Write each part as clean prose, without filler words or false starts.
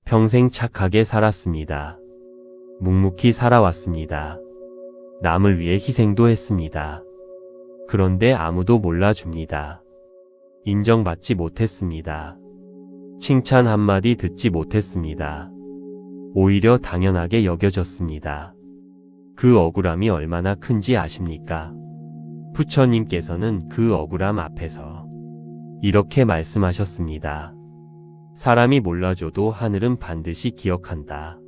평생 착하게 살았습니다. 묵묵히 살아왔습니다. 남을 위해 희생도 했습니다. 그런데 아무도 몰라줍니다. 인정받지 못했습니다. 칭찬 한마디 듣지 못했습니다. 오히려 당연하게 여겨졌습니다. 그 억울함이 얼마나 큰지 아십니까? 부처님께서는 그 억울함 앞에서 이렇게 말씀하셨습니다. 사람이 몰라줘도 하늘은 반드시 기억한다.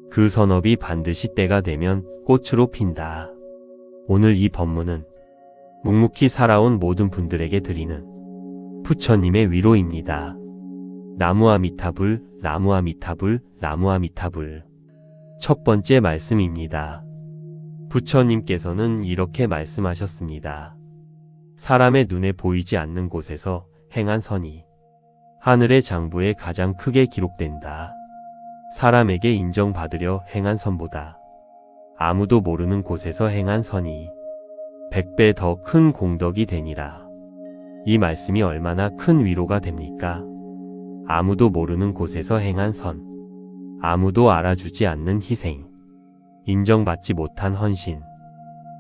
그 선업이 반드시 때가 되면 꽃으로 핀다. 오늘 이 법문은 묵묵히 살아온 모든 분들에게 드리는 부처님의 위로입니다. 나무아미타불, 나무아미타불, 나무아미타불. 첫 번째 말씀입니다. 부처님께서는 이렇게 말씀하셨습니다. 사람의 눈에 보이지 않는 곳에서 행한 선이 하늘의 장부에 가장 크게 기록된다. 사람에게 인정받으려 행한 선보다 아무도 모르는 곳에서 행한 선이 100배 더 큰 공덕이 되니라. 이 말씀이 얼마나 큰 위로가 됩니까? 아무도 모르는 곳에서 행한 선, 아무도 알아주지 않는 희생, 인정받지 못한 헌신,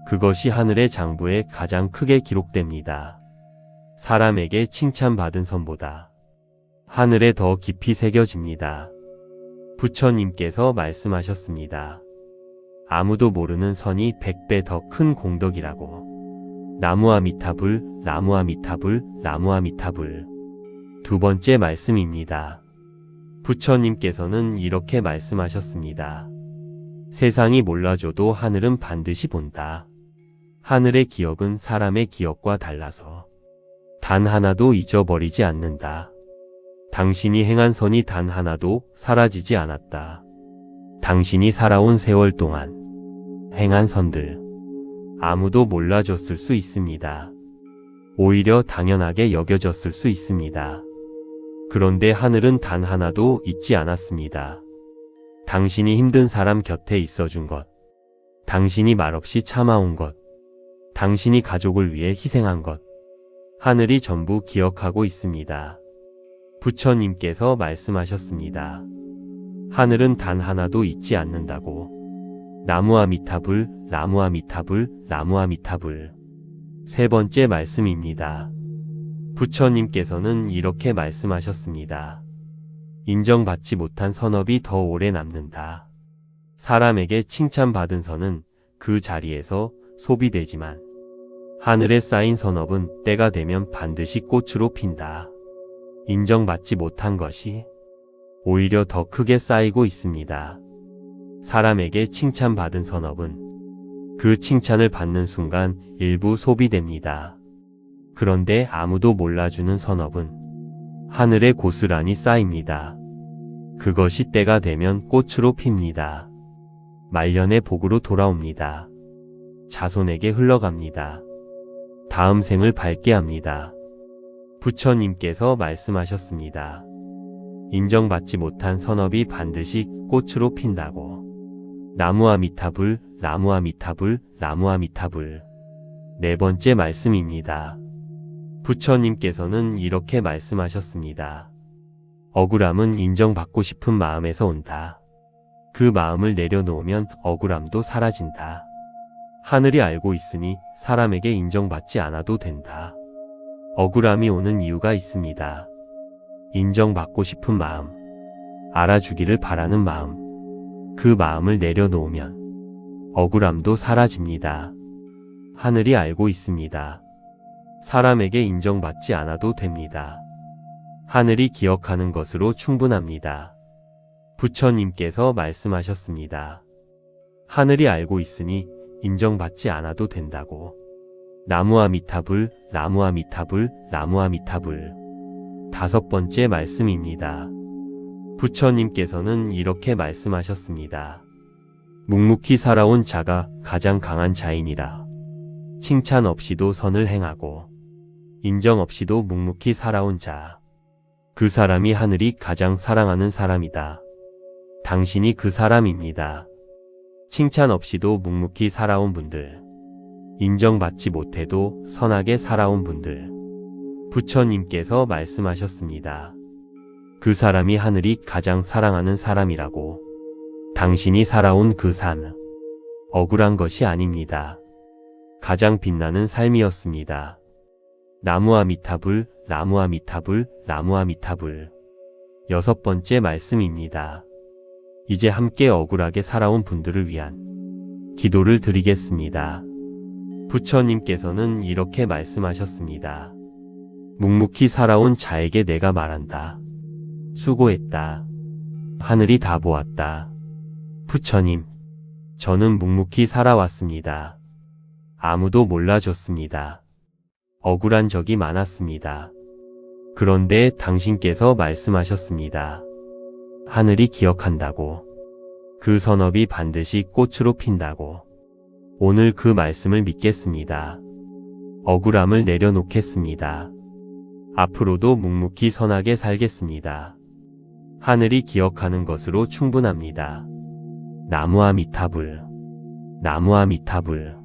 그것이 하늘의 장부에 가장 크게 기록됩니다. 사람에게 칭찬받은 선보다 하늘에 더 깊이 새겨집니다. 부처님께서 말씀하셨습니다. 아무도 모르는 선이 100배 더 큰 공덕이라고. 나무아미타불, 나무아미타불, 나무아미타불. 두 번째 말씀입니다. 부처님께서는 이렇게 말씀하셨습니다. 세상이 몰라줘도 하늘은 반드시 본다. 하늘의 기억은 사람의 기억과 달라서 단 하나도 잊어버리지 않는다. 당신이 행한 선이 단 하나도 사라지지 않았다. 당신이 살아온 세월 동안 행한 선들 아무도 몰라줬을 수 있습니다. 오히려 당연하게 여겨졌을 수 있습니다. 그런데 하늘은 단 하나도 잊지 않았습니다. 당신이 힘든 사람 곁에 있어준 것, 당신이 말없이 참아온 것, 당신이 가족을 위해 희생한 것, 하늘이 전부 기억하고 있습니다. 부처님께서 말씀하셨습니다. 하늘은 단 하나도 잊지 않는다고. 나무아미타불, 나무아미타불, 나무아미타불. 세 번째 말씀입니다. 부처님께서는 이렇게 말씀하셨습니다. 인정받지 못한 선업이 더 오래 남는다. 사람에게 칭찬받은 선은 그 자리에서 소비되지만 하늘에 쌓인 선업은 때가 되면 반드시 꽃으로 핀다. 인정받지 못한 것이 오히려 더 크게 쌓이고 있습니다. 사람에게 칭찬받은 선업은 그 칭찬을 받는 순간 일부 소비됩니다. 그런데 아무도 몰라주는 선업은 하늘에 고스란히 쌓입니다. 그것이 때가 되면 꽃으로 핍니다. 말년의 복으로 돌아옵니다. 자손에게 흘러갑니다. 다음 생을 밝게 합니다. 부처님께서 말씀하셨습니다. 인정받지 못한 선업이 반드시 꽃으로 핀다고. 나무아미타불, 나무아미타불, 나무아미타불. 네 번째 말씀입니다. 부처님께서는 이렇게 말씀하셨습니다. 억울함은 인정받고 싶은 마음에서 온다. 그 마음을 내려놓으면 억울함도 사라진다. 하늘이 알고 있으니 사람에게 인정받지 않아도 된다. 억울함이 오는 이유가 있습니다. 인정받고 싶은 마음, 알아주기를 바라는 마음, 그 마음을 내려놓으면 억울함도 사라집니다. 하늘이 알고 있습니다. 사람에게 인정받지 않아도 됩니다. 하늘이 기억하는 것으로 충분합니다. 부처님께서 말씀하셨습니다. 하늘이 알고 있으니 인정받지 않아도 된다고. 나무아미타불, 나무아미타불, 나무아미타불. 다섯 번째 말씀입니다. 부처님께서는 이렇게 말씀하셨습니다. 묵묵히 살아온 자가 가장 강한 자이니라. 칭찬 없이도 선을 행하고 인정 없이도 묵묵히 살아온 자. 그 사람이 하늘이 가장 사랑하는 사람이다. 당신이 그 사람입니다. 칭찬 없이도 묵묵히 살아온 분들, 인정받지 못해도 선하게 살아온 분들, 부처님께서 말씀하셨습니다. 그 사람이 하늘이 가장 사랑하는 사람이라고. 당신이 살아온 그 삶, 억울한 것이 아닙니다. 가장 빛나는 삶이었습니다. 나무아미타불, 나무아미타불, 나무아미타불. 6번째 말씀입니다. 이제 함께 억울하게 살아온 분들을 위한 기도를 드리겠습니다. 부처님께서는 이렇게 말씀하셨습니다. 묵묵히 살아온 자에게 내가 말한다. 수고했다. 하늘이 다 보았다. 부처님, 저는 묵묵히 살아왔습니다. 아무도 몰라줬습니다. 억울한 적이 많았습니다. 그런데 당신께서 말씀하셨습니다. 하늘이 기억한다고. 그 선업이 반드시 꽃으로 핀다고. 오늘 그 말씀을 믿겠습니다. 억울함을 내려놓겠습니다. 앞으로도 묵묵히 선하게 살겠습니다. 하늘이 기억하는 것으로 충분합니다. 나무아미타불, 나무아미타불,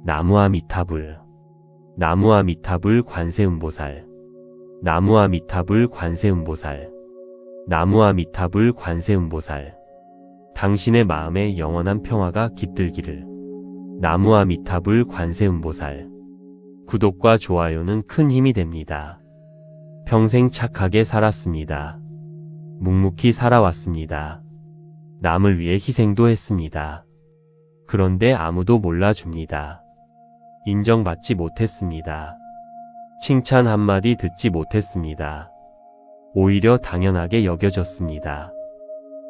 나무아미타불, 나무아미타불 관세음보살, 나무아미타불 관세음보살, 나무아미타불 관세음보살. 당신의 마음에 영원한 평화가 깃들기를. 나무아미타불 관세음보살. 구독과 좋아요는 큰 힘이 됩니다. 평생 착하게 살았습니다. 묵묵히 살아왔습니다. 남을 위해 희생도 했습니다. 그런데 아무도 몰라줍니다. 인정받지 못했습니다. 칭찬 한마디 듣지 못했습니다. 오히려 당연하게 여겨졌습니다.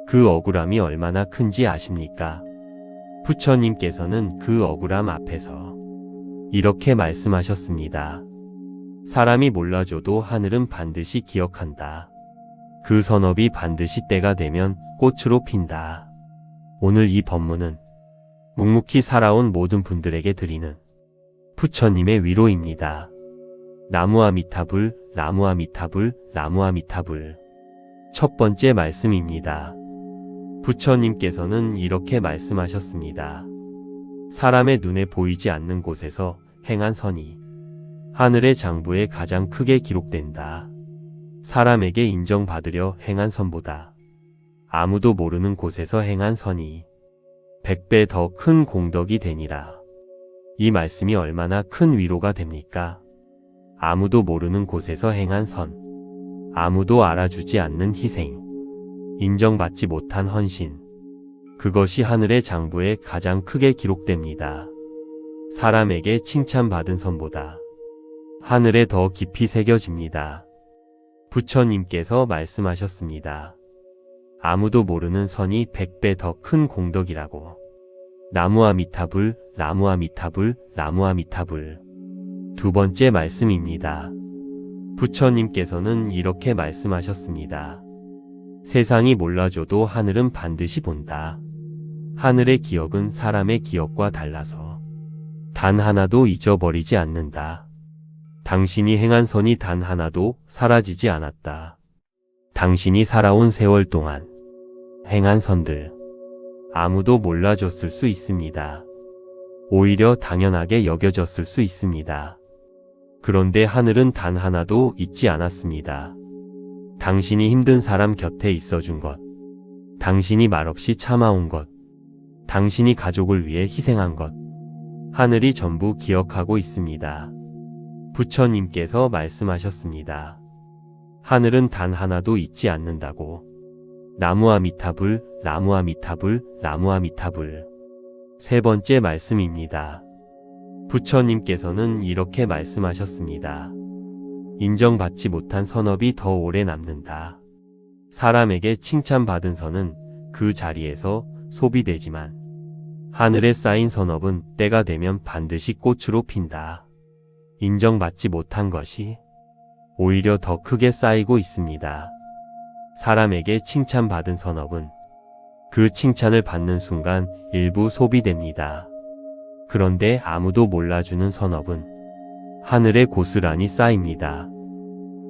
그 억울함이 얼마나 큰지 아십니까? 부처님께서는 그 억울함 앞에서 이렇게 말씀하셨습니다. 사람이 몰라줘도 하늘은 반드시 기억한다. 그 선업이 반드시 때가 되면 꽃으로 핀다. 오늘 이 법문은 묵묵히 살아온 모든 분들에게 드리는 부처님의 위로입니다. 나무아미타불, 나무아미타불, 나무아미타불. 첫 번째 말씀입니다. 부처님께서는 이렇게 말씀하셨습니다. 사람의 눈에 보이지 않는 곳에서 행한 선이 하늘의 장부에 가장 크게 기록된다. 사람에게 인정받으려 행한 선보다 아무도 모르는 곳에서 행한 선이 100배 더 큰 공덕이 되니라. 이 말씀이 얼마나 큰 위로가 됩니까? 아무도 모르는 곳에서 행한 선, 아무도 알아주지 않는 희생, 인정받지 못한 헌신, 그것이 하늘의 장부에 가장 크게 기록됩니다. 사람에게 칭찬받은 선보다 하늘에 더 깊이 새겨집니다. 부처님께서 말씀하셨습니다. 아무도 모르는 선이 100배 더 큰 공덕이라고. 나무아미타불, 나무아미타불, 나무아미타불. 두 번째 말씀입니다. 부처님께서는 이렇게 말씀하셨습니다. 세상이 몰라줘도 하늘은 반드시 본다. 하늘의 기억은 사람의 기억과 달라서 단 하나도 잊어버리지 않는다. 당신이 행한 선이 단 하나도 사라지지 않았다. 당신이 살아온 세월 동안 행한 선들 아무도 몰라줬을 수 있습니다. 오히려 당연하게 여겨졌을 수 있습니다. 그런데 하늘은 단 하나도 잊지 않았습니다. 당신이 힘든 사람 곁에 있어준 것, 당신이 말없이 참아온 것, 당신이 가족을 위해 희생한 것, 하늘이 전부 기억하고 있습니다. 부처님께서 말씀하셨습니다. 하늘은 단 하나도 잊지 않는다고. 나무아미타불, 나무아미타불, 나무아미타불. 세 번째 말씀입니다. 부처님께서는 이렇게 말씀하셨습니다. 인정받지 못한 선업이 더 오래 남는다. 사람에게 칭찬받은 선은 그 자리에서 소비되지만 하늘에 쌓인 선업은 때가 되면 반드시 꽃으로 핀다. 인정받지 못한 것이 오히려 더 크게 쌓이고 있습니다. 사람에게 칭찬받은 선업은 그 칭찬을 받는 순간 일부 소비됩니다. 그런데 아무도 몰라주는 선업은 하늘에 고스란히 쌓입니다.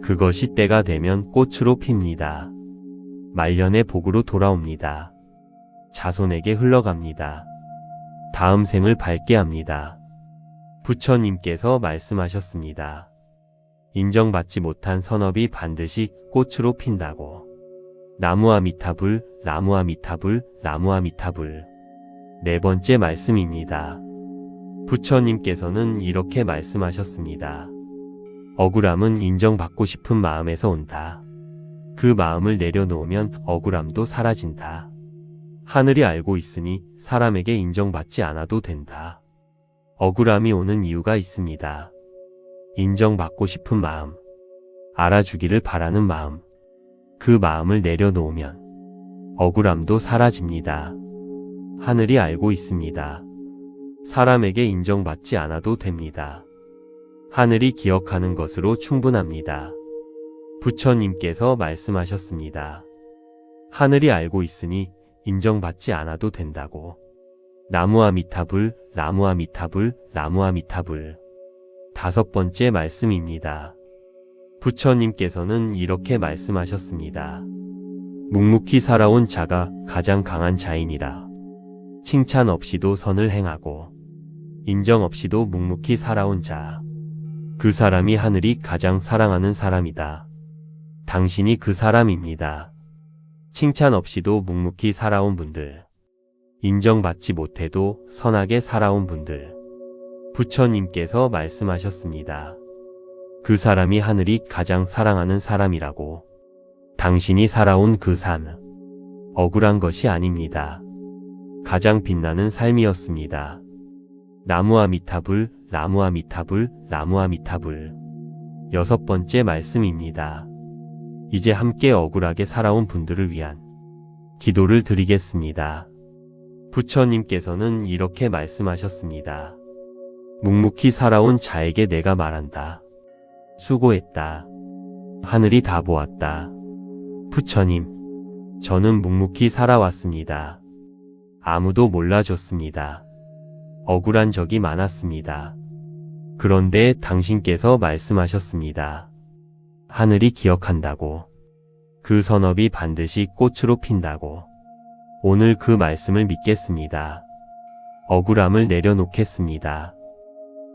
그것이 때가 되면 꽃으로 핍니다. 말년의 복으로 돌아옵니다. 자손에게 흘러갑니다. 다음 생을 밝게 합니다. 부처님께서 말씀하셨습니다. 인정받지 못한 선업이 반드시 꽃으로 핀다고. 나무아미타불, 나무아미타불, 나무아미타불. 네 번째 말씀입니다. 부처님께서는 이렇게 말씀하셨습니다. 억울함은 인정받고 싶은 마음에서 온다. 그 마음을 내려놓으면 억울함도 사라진다. 하늘이 알고 있으니 사람에게 인정받지 않아도 된다. 억울함이 오는 이유가 있습니다. 인정받고 싶은 마음, 알아주기를 바라는 마음, 그 마음을 내려놓으면 억울함도 사라집니다. 하늘이 알고 있습니다. 사람에게 인정받지 않아도 됩니다. 하늘이 기억하는 것으로 충분합니다. 부처님께서 말씀하셨습니다. 하늘이 알고 있으니 인정받지 않아도 된다고. 나무아미타불, 나무아미타불, 나무아미타불. 다섯 번째 말씀입니다. 부처님께서는 이렇게 말씀하셨습니다. 묵묵히 살아온 자가 가장 강한 자이니라. 칭찬 없이도 선을 행하고 인정 없이도 묵묵히 살아온 자. 그 사람이 하늘이 가장 사랑하는 사람이다. 당신이 그 사람입니다. 칭찬 없이도 묵묵히 살아온 분들, 인정받지 못해도 선하게 살아온 분들, 부처님께서 말씀하셨습니다. 그 사람이 하늘이 가장 사랑하는 사람이라고. 당신이 살아온 그 삶, 억울한 것이 아닙니다. 가장 빛나는 삶이었습니다. 나무아미타불, 나무아미타불, 나무아미타불. 여섯 번째 말씀입니다. 이제 함께 억울하게 살아온 분들을 위한 기도를 드리겠습니다. 부처님께서는 이렇게 말씀하셨습니다. 묵묵히 살아온 자에게 내가 말한다. 수고했다. 하늘이 다 보았다. 부처님, 저는 묵묵히 살아왔습니다. 아무도 몰라줬습니다. 억울한 적이 많았습니다. 그런데 당신께서 말씀하셨습니다. 하늘이 기억한다고. 그 선업이 반드시 꽃으로 핀다고. 오늘 그 말씀을 믿겠습니다. 억울함을 내려놓겠습니다.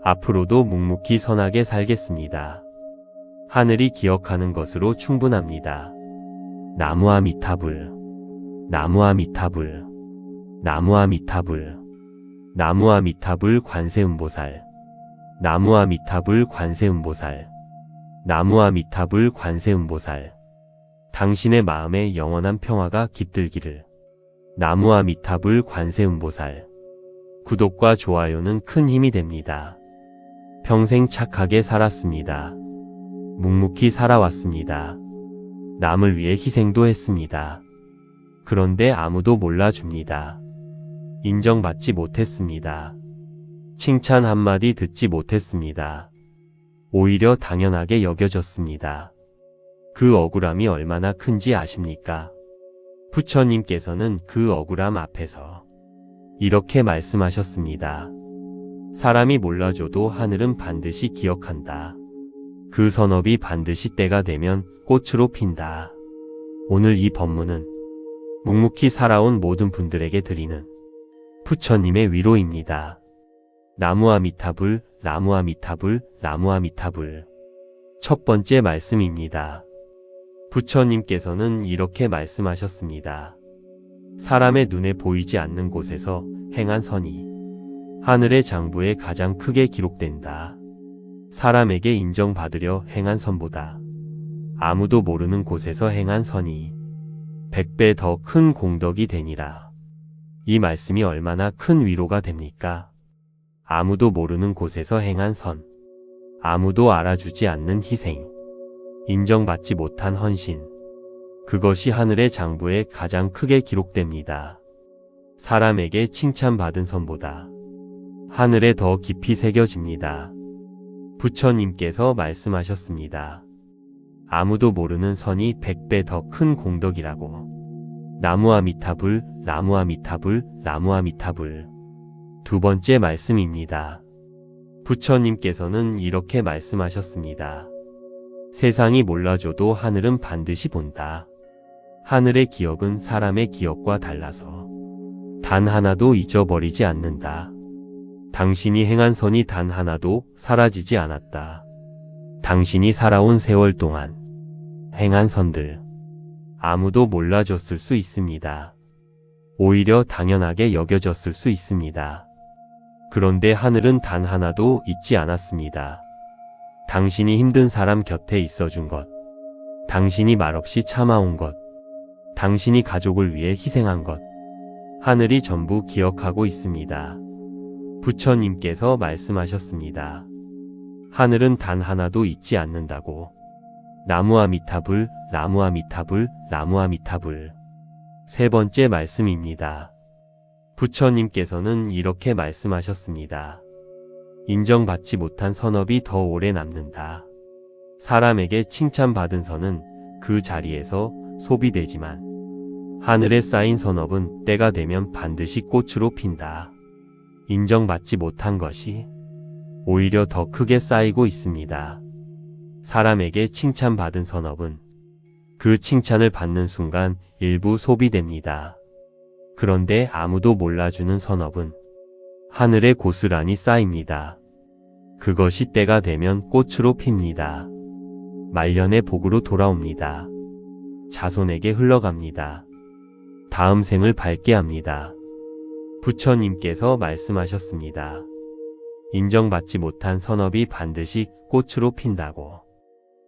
앞으로도 묵묵히 선하게 살겠습니다. 하늘이 기억하는 것으로 충분합니다. 나무아미타불, 나무아미타불, 나무아미타불, 나무아미타불 관세음보살, 나무아미타불 관세음보살, 나무아미타불 관세음보살. 당신의 마음에 영원한 평화가 깃들기를. 나무아미타불 관세음보살. 구독과 좋아요는 큰 힘이 됩니다. 평생 착하게 살았습니다. 묵묵히 살아왔습니다. 남을 위해 희생도 했습니다. 그런데 아무도 몰라줍니다. 인정받지 못했습니다. 칭찬 한마디 듣지 못했습니다. 오히려 당연하게 여겨졌습니다. 그 억울함이 얼마나 큰지 아십니까? 부처님께서는 그 억울함 앞에서 이렇게 말씀하셨습니다. 사람이 몰라줘도 하늘은 반드시 기억한다. 그 선업이 반드시 때가 되면 꽃으로 핀다. 오늘 이 법문은 묵묵히 살아온 모든 분들에게 드리는 부처님의 위로입니다. 나무아미타불, 나무아미타불, 나무아미타불. 첫 번째 말씀입니다. 부처님께서는 이렇게 말씀하셨습니다. 사람의 눈에 보이지 않는 곳에서 행한 선이 하늘의 장부에 가장 크게 기록된다. 사람에게 인정받으려 행한 선보다 아무도 모르는 곳에서 행한 선이 100배 더 큰 공덕이 되니라. 이 말씀이 얼마나 큰 위로가 됩니까? 아무도 모르는 곳에서 행한 선, 아무도 알아주지 않는 희생, 인정받지 못한 헌신, 그것이 하늘의 장부에 가장 크게 기록됩니다. 사람에게 칭찬받은 선보다 하늘에 더 깊이 새겨집니다. 부처님께서 말씀하셨습니다. 아무도 모르는 선이 100배 더 큰 공덕이라고. 나무아미타불, 나무아미타불, 나무아미타불. 두 번째 말씀입니다. 부처님께서는 이렇게 말씀하셨습니다. 세상이 몰라줘도 하늘은 반드시 본다. 하늘의 기억은 사람의 기억과 달라서 단 하나도 잊어버리지 않는다. 당신이 행한 선이 단 하나도 사라지지 않았다. 당신이 살아온 세월 동안 행한 선들, 아무도 몰라줬을 수 있습니다. 오히려 당연하게 여겨졌을 수 있습니다. 그런데 하늘은 단 하나도 잊지 않았습니다. 당신이 힘든 사람 곁에 있어준 것, 당신이 말없이 참아온 것, 당신이 가족을 위해 희생한 것, 하늘이 전부 기억하고 있습니다. 부처님께서 말씀하셨습니다. 하늘은 단 하나도 잊지 않는다고. 나무아미타불, 나무아미타불, 나무아미타불. 세 번째 말씀입니다. 부처님께서는 이렇게 말씀하셨습니다. 인정받지 못한 선업이 더 오래 남는다. 사람에게 칭찬받은 선은 그 자리에서 소비되지만 하늘에 쌓인 선업은 때가 되면 반드시 꽃으로 핀다. 인정받지 못한 것이 오히려 더 크게 쌓이고 있습니다. 사람에게 칭찬받은 선업은 그 칭찬을 받는 순간 일부 소비됩니다. 그런데 아무도 몰라주는 선업은 하늘에 고스란히 쌓입니다. 그것이 때가 되면 꽃으로 핍니다. 말년의 복으로 돌아옵니다. 자손에게 흘러갑니다. 다음 생을 밝게 합니다. 부처님께서 말씀하셨습니다. 인정받지 못한 선업이 반드시 꽃으로 핀다고.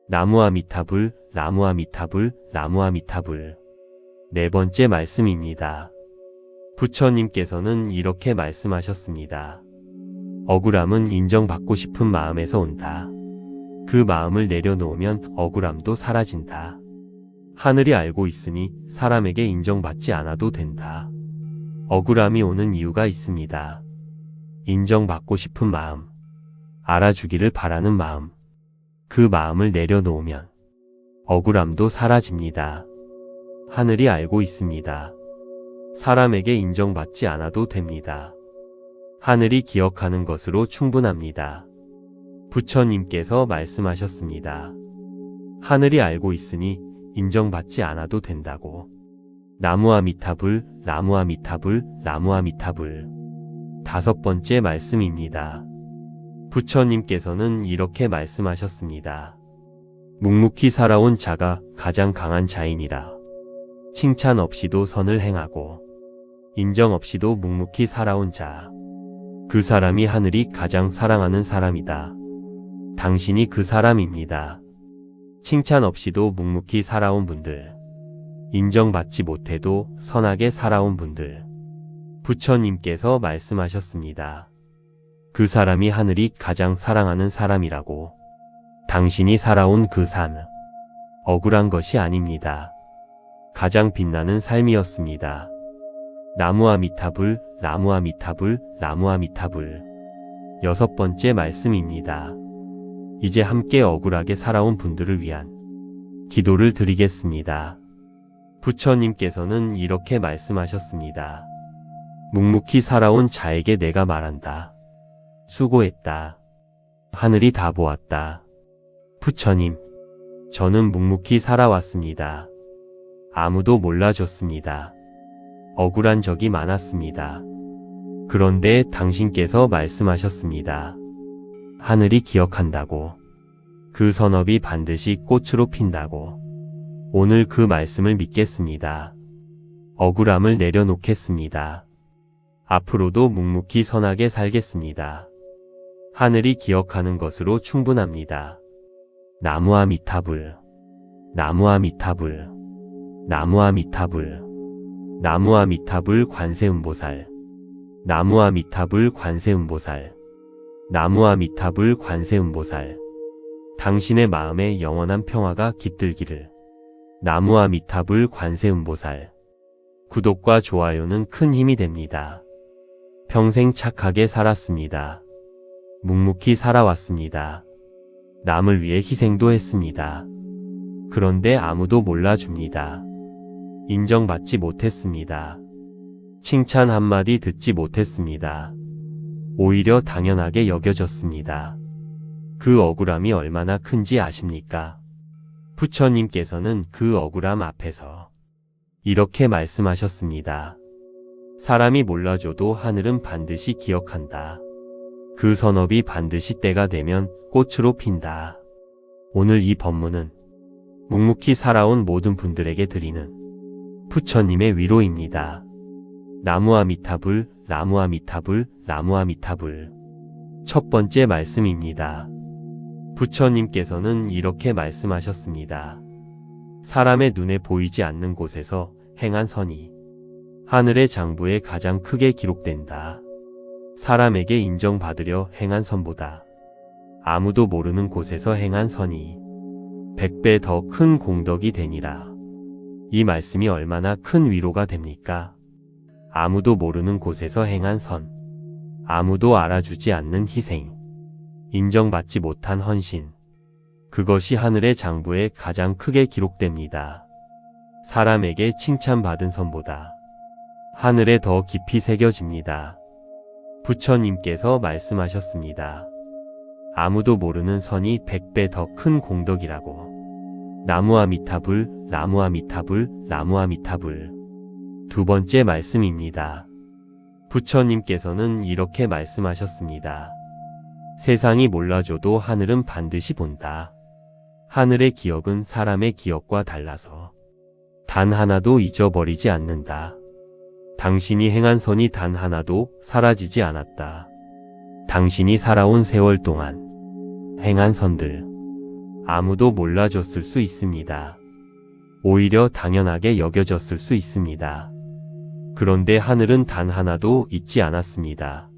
나무아미타불, 나무아미타불, 나무아미타불. 네 번째 말씀입니다. 부처님께서는 이렇게 말씀하셨습니다. 억울함은 인정받고 싶은 마음에서 온다. 그 마음을 내려놓으면 억울함도 사라진다. 하늘이 알고 있으니 사람에게 인정받지 않아도 된다. 억울함이 오는 이유가 있습니다. 인정받고 싶은 마음, 알아주기를 바라는 마음, 그 마음을 내려놓으면 억울함도 사라집니다. 하늘이 알고 있습니다. 사람에게 인정받지 않아도 됩니다. 하늘이 기억하는 것으로 충분합니다. 부처님께서 말씀하셨습니다. 하늘이 알고 있으니 인정받지 않아도 된다고. 나무아미타불, 나무아미타불, 나무아미타불. 다섯 번째 말씀입니다. 부처님께서는 이렇게 말씀하셨습니다. 묵묵히 살아온 자가 가장 강한 자이니라. 칭찬 없이도 선을 행하고 인정 없이도 묵묵히 살아온 자. 그 사람이 하늘이 가장 사랑하는 사람이다. 당신이 그 사람입니다. 칭찬 없이도 묵묵히 살아온 분들, 인정받지 못해도 선하게 살아온 분들, 부처님께서 말씀하셨습니다. 그 사람이 하늘이 가장 사랑하는 사람이라고. 당신이 살아온 그 삶, 억울한 것이 아닙니다. 가장 빛나는 삶이었습니다. 나무아미타불, 나무아미타불, 나무아미타불. 여섯 번째 말씀입니다. 이제 함께 억울하게 살아온 분들을 위한 기도를 드리겠습니다. 부처님께서는 이렇게 말씀하셨습니다. 묵묵히 살아온 자에게 내가 말한다. 수고했다. 하늘이 다 보았다. 부처님, 저는 묵묵히 살아왔습니다. 아무도 몰라줬습니다. 억울한 적이 많았습니다. 그런데 당신께서 말씀하셨습니다. 하늘이 기억한다고. 그 선업이 반드시 꽃으로 핀다고. 오늘 그 말씀을 믿겠습니다. 억울함을 내려놓겠습니다. 앞으로도 묵묵히 선하게 살겠습니다. 하늘이 기억하는 것으로 충분합니다. 나무아미타불, 나무아미타불, 나무아미타불, 나무아미타불 관세음보살, 나무아미타불 관세음보살, 나무아미타불 관세음보살. 당신의 마음에 영원한 평화가 깃들기를. 나무아미타불 관세음보살. 구독과 좋아요는 큰 힘이 됩니다. 평생 착하게 살았습니다. 묵묵히 살아왔습니다. 남을 위해 희생도 했습니다. 그런데 아무도 몰라줍니다. 인정받지 못했습니다. 칭찬 한마디 듣지 못했습니다. 오히려 당연하게 여겨졌습니다. 그 억울함이 얼마나 큰지 아십니까? 부처님께서는 그 억울함 앞에서 이렇게 말씀하셨습니다. 사람이 몰라줘도 하늘은 반드시 기억한다. 그 선업이 반드시 때가 되면 꽃으로 핀다. 오늘 이 법문은 묵묵히 살아온 모든 분들에게 드리는 부처님의 위로입니다. 나무아미타불, 나무아미타불, 나무아미타불. 첫 번째 말씀입니다. 부처님께서는 이렇게 말씀하셨습니다. 사람의 눈에 보이지 않는 곳에서 행한 선이 하늘의 장부에 가장 크게 기록된다. 사람에게 인정받으려 행한 선보다 아무도 모르는 곳에서 행한 선이 100배 더 큰 공덕이 되니라. 이 말씀이 얼마나 큰 위로가 됩니까? 아무도 모르는 곳에서 행한 선, 아무도 알아주지 않는 희생, 인정받지 못한 헌신, 그것이 하늘의 장부에 가장 크게 기록됩니다. 사람에게 칭찬받은 선보다 하늘에 더 깊이 새겨집니다. 부처님께서 말씀하셨습니다. 아무도 모르는 선이 100배 더 큰 공덕이라고. 나무아미타불, 나무아미타불, 나무아미타불. 두 번째 말씀입니다. 부처님께서는 이렇게 말씀하셨습니다. 세상이 몰라줘도 하늘은 반드시 본다. 하늘의 기억은 사람의 기억과 달라서 단 하나도 잊어버리지 않는다. 당신이 행한 선이 단 하나도 사라지지 않았다. 당신이 살아온 세월 동안 행한 선들 아무도 몰라줬을 수 있습니다. 오히려 당연하게 여겨졌을 수 있습니다. 그런데 하늘은 단 하나도 잊지 않았습니다.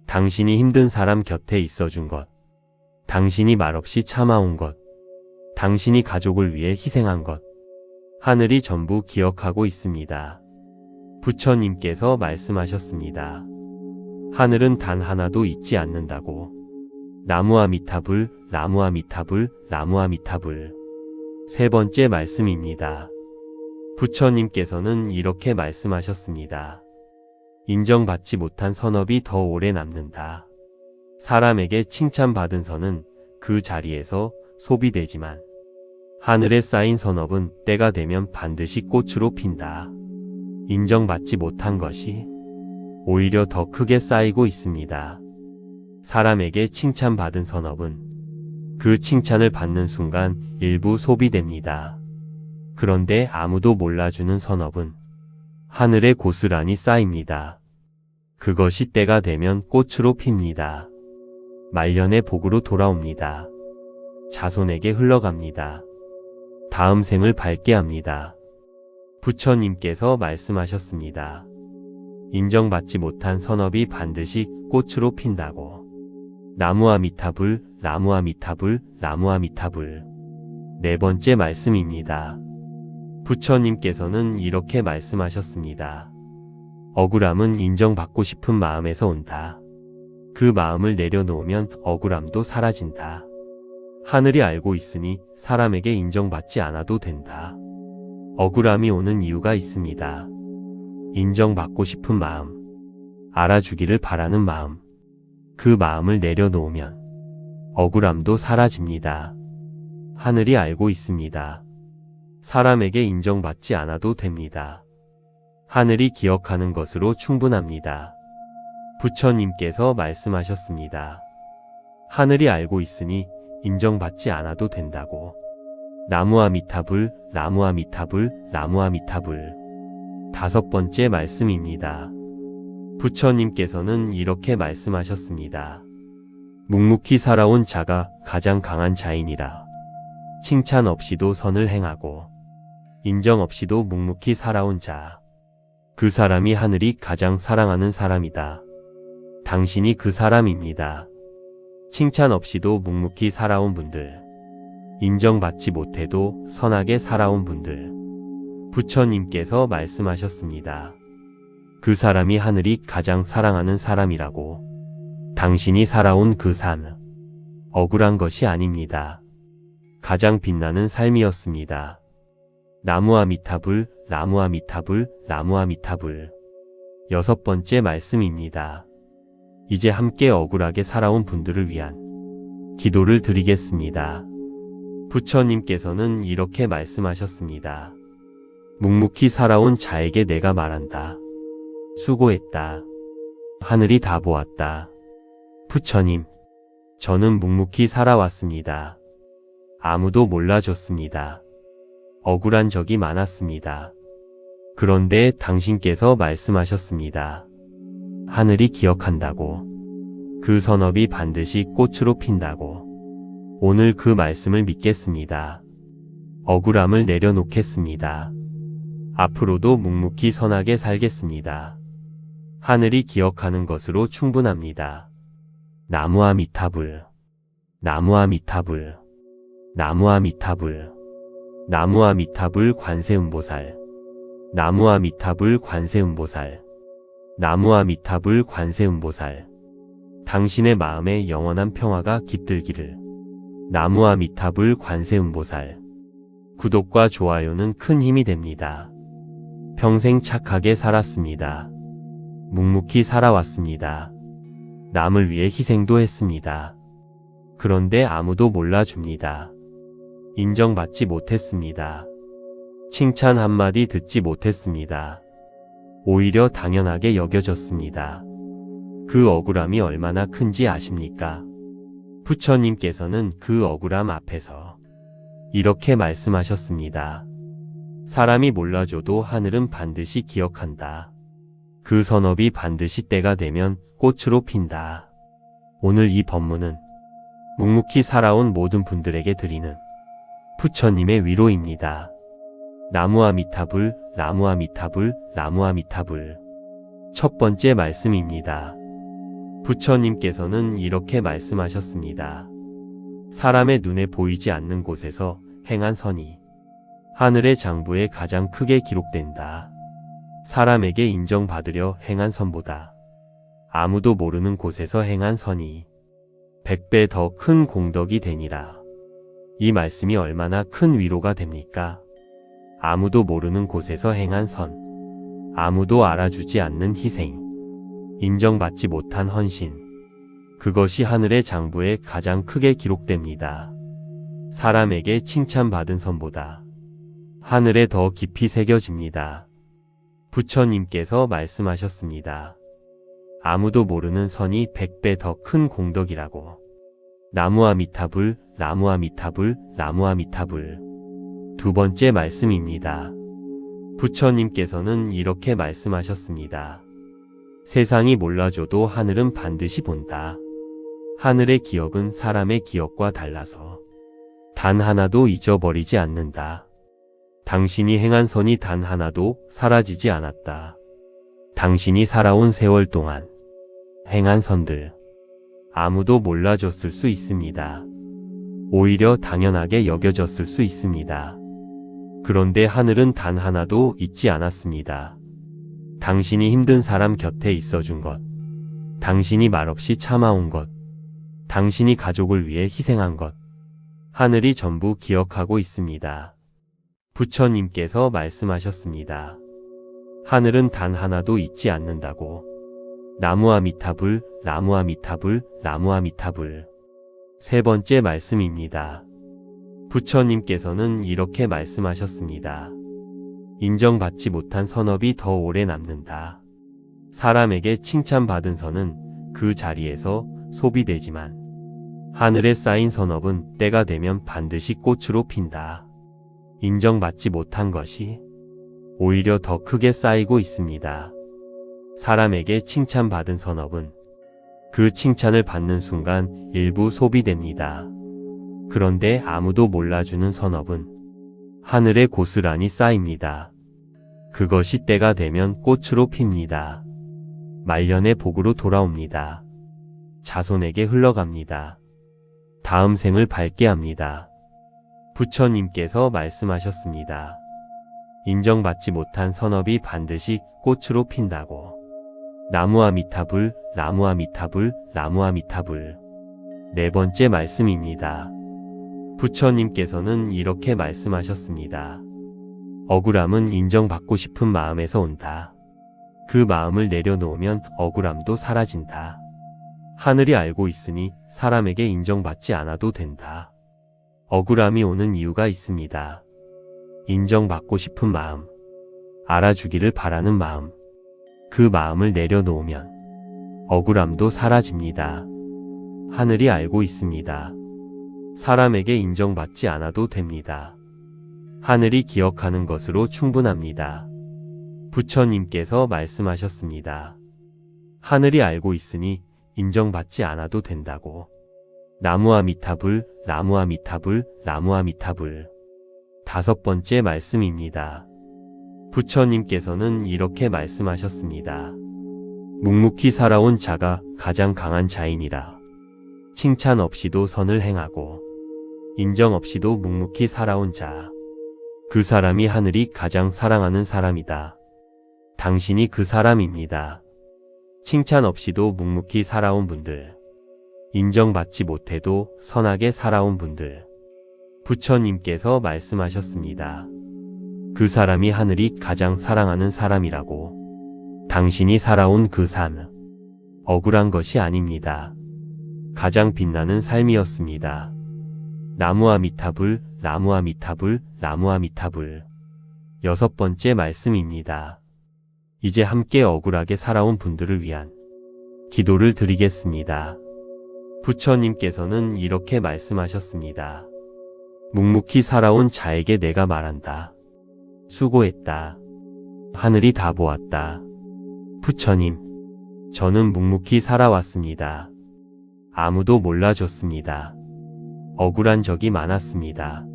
당신이 힘든 사람 곁에 있어준 것, 당신이 말없이 참아온 것, 당신이 가족을 위해 희생한 것, 하늘이 전부 기억하고 있습니다. 부처님께서 말씀하셨습니다. 하늘은 단 하나도 잊지 않는다고. 나무아미타불, 나무아미타불, 나무아미타불. 세 번째 말씀입니다. 부처님께서는 이렇게 말씀하셨습니다. 인정받지 못한 선업이 더 오래 남는다. 사람에게 칭찬받은 선은 그 자리에서 소비되지만 하늘에 쌓인 선업은 때가 되면 반드시 꽃으로 핀다. 인정받지 못한 것이 오히려 더 크게 쌓이고 있습니다. 사람에게 칭찬받은 선업은 그 칭찬을 받는 순간 일부 소비됩니다. 그런데 아무도 몰라주는 선업은 하늘에 고스란히 쌓입니다. 그것이 때가 되면 꽃으로 핍니다. 말년의 복으로 돌아옵니다. 자손에게 흘러갑니다. 다음 생을 밝게 합니다. 부처님께서 말씀하셨습니다. 인정받지 못한 선업이 반드시 꽃으로 핀다고. 나무아미타불, 나무아미타불, 나무아미타불. 네 번째 말씀입니다. 부처님께서는 이렇게 말씀하셨습니다. 억울함은 인정받고 싶은 마음에서 온다. 그 마음을 내려놓으면 억울함도 사라진다. 하늘이 알고 있으니 사람에게 인정받지 않아도 된다. 억울함이 오는 이유가 있습니다. 인정받고 싶은 마음, 알아주기를 바라는 마음, 그 마음을 내려놓으면 억울함도 사라집니다. 하늘이 알고 있습니다. 사람에게 인정받지 않아도 됩니다. 하늘이 기억하는 것으로 충분합니다. 부처님께서 말씀하셨습니다. 하늘이 알고 있으니 인정받지 않아도 된다고. 나무아미타불, 나무아미타불, 나무아미타불. 다섯 번째 말씀입니다. 부처님께서는 이렇게 말씀하셨습니다. 묵묵히 살아온 자가 가장 강한 자이니라. 칭찬 없이도 선을 행하고 인정 없이도 묵묵히 살아온 자, 그 사람이 하늘이 가장 사랑하는 사람이다. 당신이 그 사람입니다. 칭찬 없이도 묵묵히 살아온 분들, 인정받지 못해도 선하게 살아온 분들, 부처님께서 말씀하셨습니다. 그 사람이 하늘이 가장 사랑하는 사람이라고. 당신이 살아온 그 삶, 억울한 것이 아닙니다. 가장 빛나는 삶이었습니다. 나무아미타불, 나무아미타불, 나무아미타불. 여섯 번째 말씀입니다. 이제 함께 억울하게 살아온 분들을 위한 기도를 드리겠습니다. 부처님께서는 이렇게 말씀하셨습니다. 묵묵히 살아온 자에게 내가 말한다. 수고했다. 하늘이 다 보았다. 부처님, 저는 묵묵히 살아왔습니다. 아무도 몰라줬습니다. 억울한 적이 많았습니다. 그런데 당신께서 말씀하셨습니다. 하늘이 기억한다고. 그 선업이 반드시 꽃으로 핀다고. 오늘 그 말씀을 믿겠습니다. 억울함을 내려놓겠습니다. 앞으로도 묵묵히 선하게 살겠습니다. 하늘이 기억하는 것으로 충분합니다. 나무아미타불, 나무아미타불, 나무아미타불, 나무아미타불 관세음보살, 나무아미타불 관세음보살, 나무아미타불 관세음보살. 당신의 마음에 영원한 평화가 깃들기를. 나무아미타불 관세음보살. 구독과 좋아요는 큰 힘이 됩니다. 평생 착하게 살았습니다. 묵묵히 살아왔습니다. 남을 위해 희생도 했습니다. 그런데 아무도 몰라줍니다. 인정받지 못했습니다. 칭찬 한마디 듣지 못했습니다. 오히려 당연하게 여겨졌습니다. 그 억울함이 얼마나 큰지 아십니까? 부처님께서는 그 억울함 앞에서 이렇게 말씀하셨습니다. 사람이 몰라줘도 하늘은 반드시 기억한다. 그 선업이 반드시 때가 되면 꽃으로 핀다. 오늘 이 법문은 묵묵히 살아온 모든 분들에게 드리는 부처님의 위로입니다. 나무아미타불, 나무아미타불, 나무아미타불. 첫 번째 말씀입니다. 부처님께서는 이렇게 말씀하셨습니다. 사람의 눈에 보이지 않는 곳에서 행한 선이 하늘의 장부에 가장 크게 기록된다. 사람에게 인정받으려 행한 선보다 아무도 모르는 곳에서 행한 선이 100배 더 큰 공덕이 되니라. 이 말씀이 얼마나 큰 위로가 됩니까? 아무도 모르는 곳에서 행한 선, 아무도 알아주지 않는 희생, 인정받지 못한 헌신, 그것이 하늘의 장부에 가장 크게 기록됩니다. 사람에게 칭찬받은 선보다 하늘에 더 깊이 새겨집니다. 부처님께서 말씀하셨습니다. 아무도 모르는 선이 100배 더 큰 공덕이라고. 나무아미타불, 나무아미타불, 나무아미타불. 두 번째 말씀입니다. 부처님께서는 이렇게 말씀하셨습니다. 세상이 몰라줘도 하늘은 반드시 본다. 하늘의 기억은 사람의 기억과 달라서 단 하나도 잊어버리지 않는다. 당신이 행한 선이 단 하나도 사라지지 않았다. 당신이 살아온 세월 동안 행한 선들 아무도 몰라줬을 수 있습니다. 오히려 당연하게 여겨졌을 수 있습니다. 그런데 하늘은 단 하나도 잊지 않았습니다. 당신이 힘든 사람 곁에 있어준 것, 당신이 말없이 참아온 것, 당신이 가족을 위해 희생한 것, 하늘이 전부 기억하고 있습니다. 부처님께서 말씀하셨습니다. 하늘은 단 하나도 잊지 않는다고. 나무아미타불, 나무아미타불, 나무아미타불. 세 번째 말씀입니다. 부처님께서는 이렇게 말씀하셨습니다. 인정받지 못한 선업이 더 오래 남는다. 사람에게 칭찬받은 선은 그 자리에서 소비되지만 하늘에 쌓인 선업은 때가 되면 반드시 꽃으로 핀다. 인정받지 못한 것이 오히려 더 크게 쌓이고 있습니다. 사람에게 칭찬받은 선업은 그 칭찬을 받는 순간 일부 소비됩니다. 그런데 아무도 몰라주는 선업은 하늘에 고스란히 쌓입니다. 그것이 때가 되면 꽃으로 핍니다. 말년의 복으로 돌아옵니다. 자손에게 흘러갑니다. 다음 생을 밝게 합니다. 부처님께서 말씀하셨습니다. 인정받지 못한 선업이 반드시 꽃으로 핀다고. 나무아미타불, 나무아미타불, 나무아미타불. 네 번째 말씀입니다. 부처님께서는 이렇게 말씀하셨습니다. 억울함은 인정받고 싶은 마음에서 온다. 그 마음을 내려놓으면 억울함도 사라진다. 하늘이 알고 있으니 사람에게 인정받지 않아도 된다. 억울함이 오는 이유가 있습니다. 인정받고 싶은 마음, 알아주기를 바라는 마음, 그 마음을 내려놓으면 억울함도 사라집니다. 하늘이 알고 있습니다. 사람에게 인정받지 않아도 됩니다. 하늘이 기억하는 것으로 충분합니다. 부처님께서 말씀하셨습니다. 하늘이 알고 있으니 인정받지 않아도 된다고. 나무아미타불, 나무아미타불, 나무아미타불. 5번째 말씀입니다. 부처님께서는 이렇게 말씀하셨습니다. 묵묵히 살아온 자가 가장 강한 자이니라. 칭찬 없이도 선을 행하고 인정 없이도 묵묵히 살아온 자. 그 사람이 하늘이 가장 사랑하는 사람이다. 당신이 그 사람입니다. 칭찬 없이도 묵묵히 살아온 분들. 인정받지 못해도 선하게 살아온 분들. 부처님께서 말씀하셨습니다. 그 사람이 하늘이 가장 사랑하는 사람이라고. 당신이 살아온 그 삶. 억울한 것이 아닙니다. 가장 빛나는 삶이었습니다. 나무아미타불, 나무아미타불, 나무아미타불. 6번째 말씀입니다. 이제 함께 억울하게 살아온 분들을 위한 기도를 드리겠습니다. 부처님께서는 이렇게 말씀하셨습니다. 묵묵히 살아온 자에게 내가 말한다. 수고했다. 하늘이 다 보았다. 부처님, 저는 묵묵히 살아왔습니다. 아무도 몰라줬습니다. 억울한 적이 많았습니다.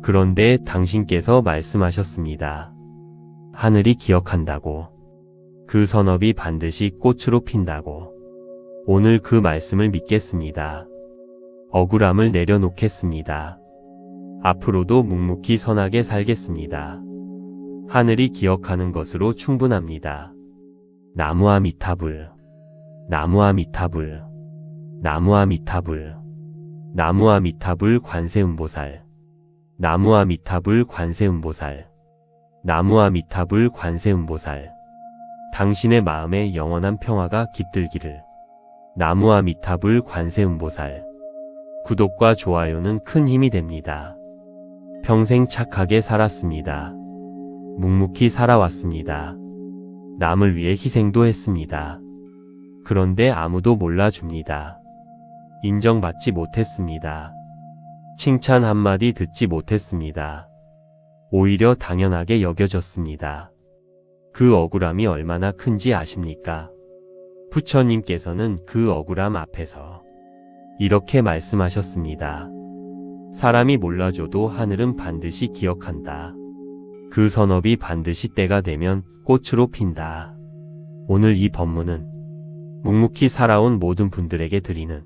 그런데 당신께서 말씀하셨습니다. 하늘이 기억한다고. 그 선업이 반드시 꽃으로 핀다고. 오늘 그 말씀을 믿겠습니다. 억울함을 내려놓겠습니다. 앞으로도 묵묵히 선하게 살겠습니다. 하늘이 기억하는 것으로 충분합니다. 나무아미타불, 나무아미타불, 나무아미타불, 나무아미타불 관세음보살, 나무아미타불 관세음보살, 나무아미타불 관세음보살. 당신의 마음에 영원한 평화가 깃들기를. 나무아미타불 관세음보살. 구독과 좋아요는 큰 힘이 됩니다. 평생 착하게 살았습니다. 묵묵히 살아왔습니다. 남을 위해 희생도 했습니다. 그런데 아무도 몰라줍니다. 인정받지 못했습니다. 칭찬 한마디 듣지 못했습니다. 오히려 당연하게 여겨졌습니다. 그 억울함이 얼마나 큰지 아십니까? 부처님께서는 그 억울함 앞에서 이렇게 말씀하셨습니다. 사람이 몰라줘도 하늘은 반드시 기억한다. 그 선업이 반드시 때가 되면 꽃으로 핀다. 오늘 이 법문은 묵묵히 살아온 모든 분들에게 드리는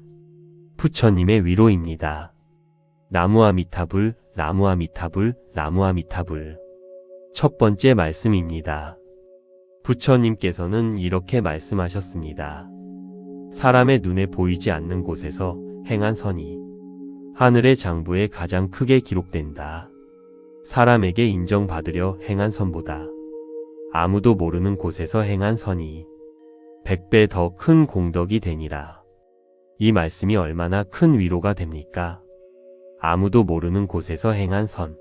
부처님의 위로입니다. 나무아미타불, 나무아미타불, 나무아미타불. 1번째 말씀입니다. 부처님께서는 이렇게 말씀하셨습니다. 사람의 눈에 보이지 않는 곳에서 행한 선이 하늘의 장부에 가장 크게 기록된다. 사람에게 인정받으려 행한 선보다 아무도 모르는 곳에서 행한 선이 100배 더 큰 공덕이 되니라. 이 말씀이 얼마나 큰 위로가 됩니까? 아무도 모르는 곳에서 행한 선,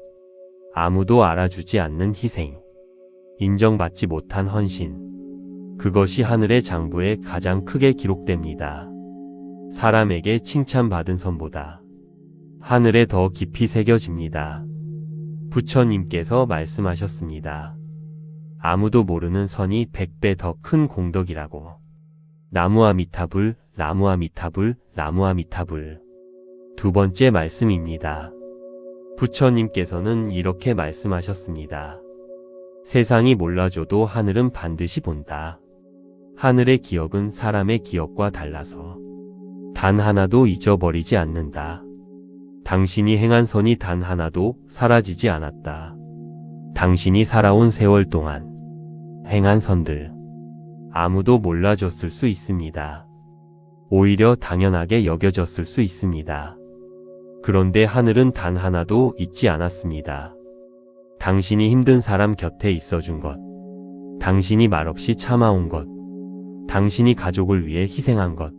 아무도 알아주지 않는 희생, 인정받지 못한 헌신, 그것이 하늘의 장부에 가장 크게 기록됩니다. 사람에게 칭찬받은 선보다 하늘에 더 깊이 새겨집니다. 부처님께서 말씀하셨습니다. 아무도 모르는 선이 100배 더 큰 공덕이라고. 나무아미타불, 나무아미타불, 나무아미타불. 2번째 말씀입니다. 부처님께서는 이렇게 말씀하셨습니다. 세상이 몰라줘도 하늘은 반드시 본다. 하늘의 기억은 사람의 기억과 달라서 단 하나도 잊어버리지 않는다. 당신이 행한 선이 단 하나도 사라지지 않았다. 당신이 살아온 세월 동안 행한 선들 아무도 몰라줬을 수 있습니다. 오히려 당연하게 여겨졌을 수 있습니다. 그런데 하늘은 단 하나도 잊지 않았습니다. 당신이 힘든 사람 곁에 있어준 것, 당신이 말없이 참아온 것, 당신이 가족을 위해 희생한 것,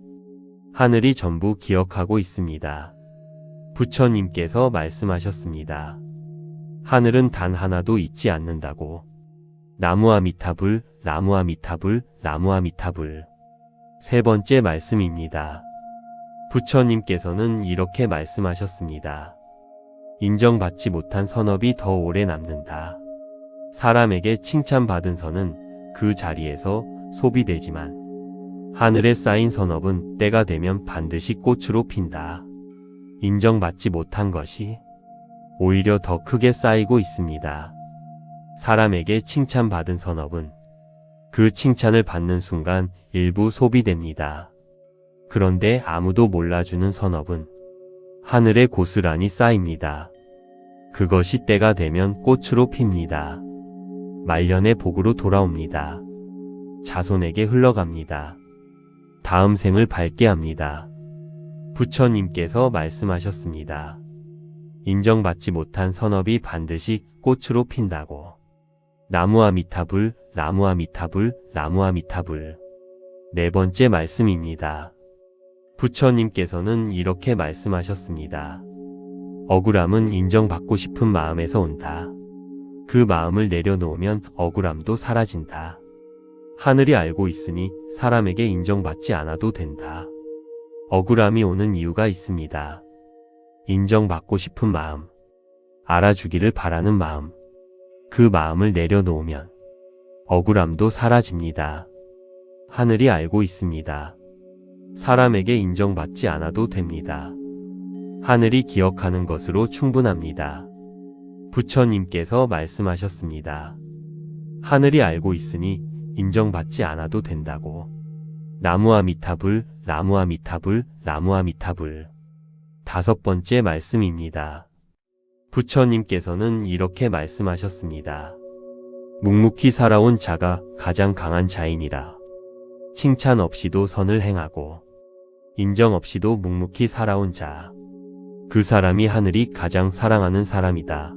하늘이 전부 기억하고 있습니다. 부처님께서 말씀하셨습니다. 하늘은 단 하나도 잊지 않는다고. 나무아미타불, 나무아미타불, 나무아미타불. 3번째 말씀입니다. 부처님께서는 이렇게 말씀하셨습니다. 인정받지 못한 선업이 더 오래 남는다. 사람에게 칭찬받은 선은 그 자리에서 소비되지만 하늘에 쌓인 선업은 때가 되면 반드시 꽃으로 핀다. 인정받지 못한 것이 오히려 더 크게 쌓이고 있습니다. 사람에게 칭찬받은 선업은 그 칭찬을 받는 순간 일부 소비됩니다. 그런데 아무도 몰라주는 선업은 하늘에 고스란히 쌓입니다. 그것이 때가 되면 꽃으로 핍니다. 말년의 복으로 돌아옵니다. 자손에게 흘러갑니다. 다음 생을 밝게 합니다. 부처님께서 말씀하셨습니다. 인정받지 못한 선업이 반드시 꽃으로 핀다고. 나무아미타불, 나무아미타불, 나무아미타불. 네 번째 말씀입니다. 부처님께서는 이렇게 말씀하셨습니다. 억울함은 인정받고 싶은 마음에서 온다. 그 마음을 내려놓으면 억울함도 사라진다. 하늘이 알고 있으니 사람에게 인정받지 않아도 된다. 억울함이 오는 이유가 있습니다. 인정받고 싶은 마음, 알아주기를 바라는 마음, 그 마음을 내려놓으면 억울함도 사라집니다. 하늘이 알고 있습니다. 사람에게 인정받지 않아도 됩니다. 하늘이 기억하는 것으로 충분합니다. 부처님께서 말씀하셨습니다. 하늘이 알고 있으니 인정받지 않아도 된다고. 나무아미타불, 나무아미타불, 나무아미타불. 다섯 번째 말씀입니다. 부처님께서는 이렇게 말씀하셨습니다. 묵묵히 살아온 자가 가장 강한 자이니라. 칭찬 없이도 선을 행하고 인정 없이도 묵묵히 살아온 자. 그 사람이 하늘이 가장 사랑하는 사람이다.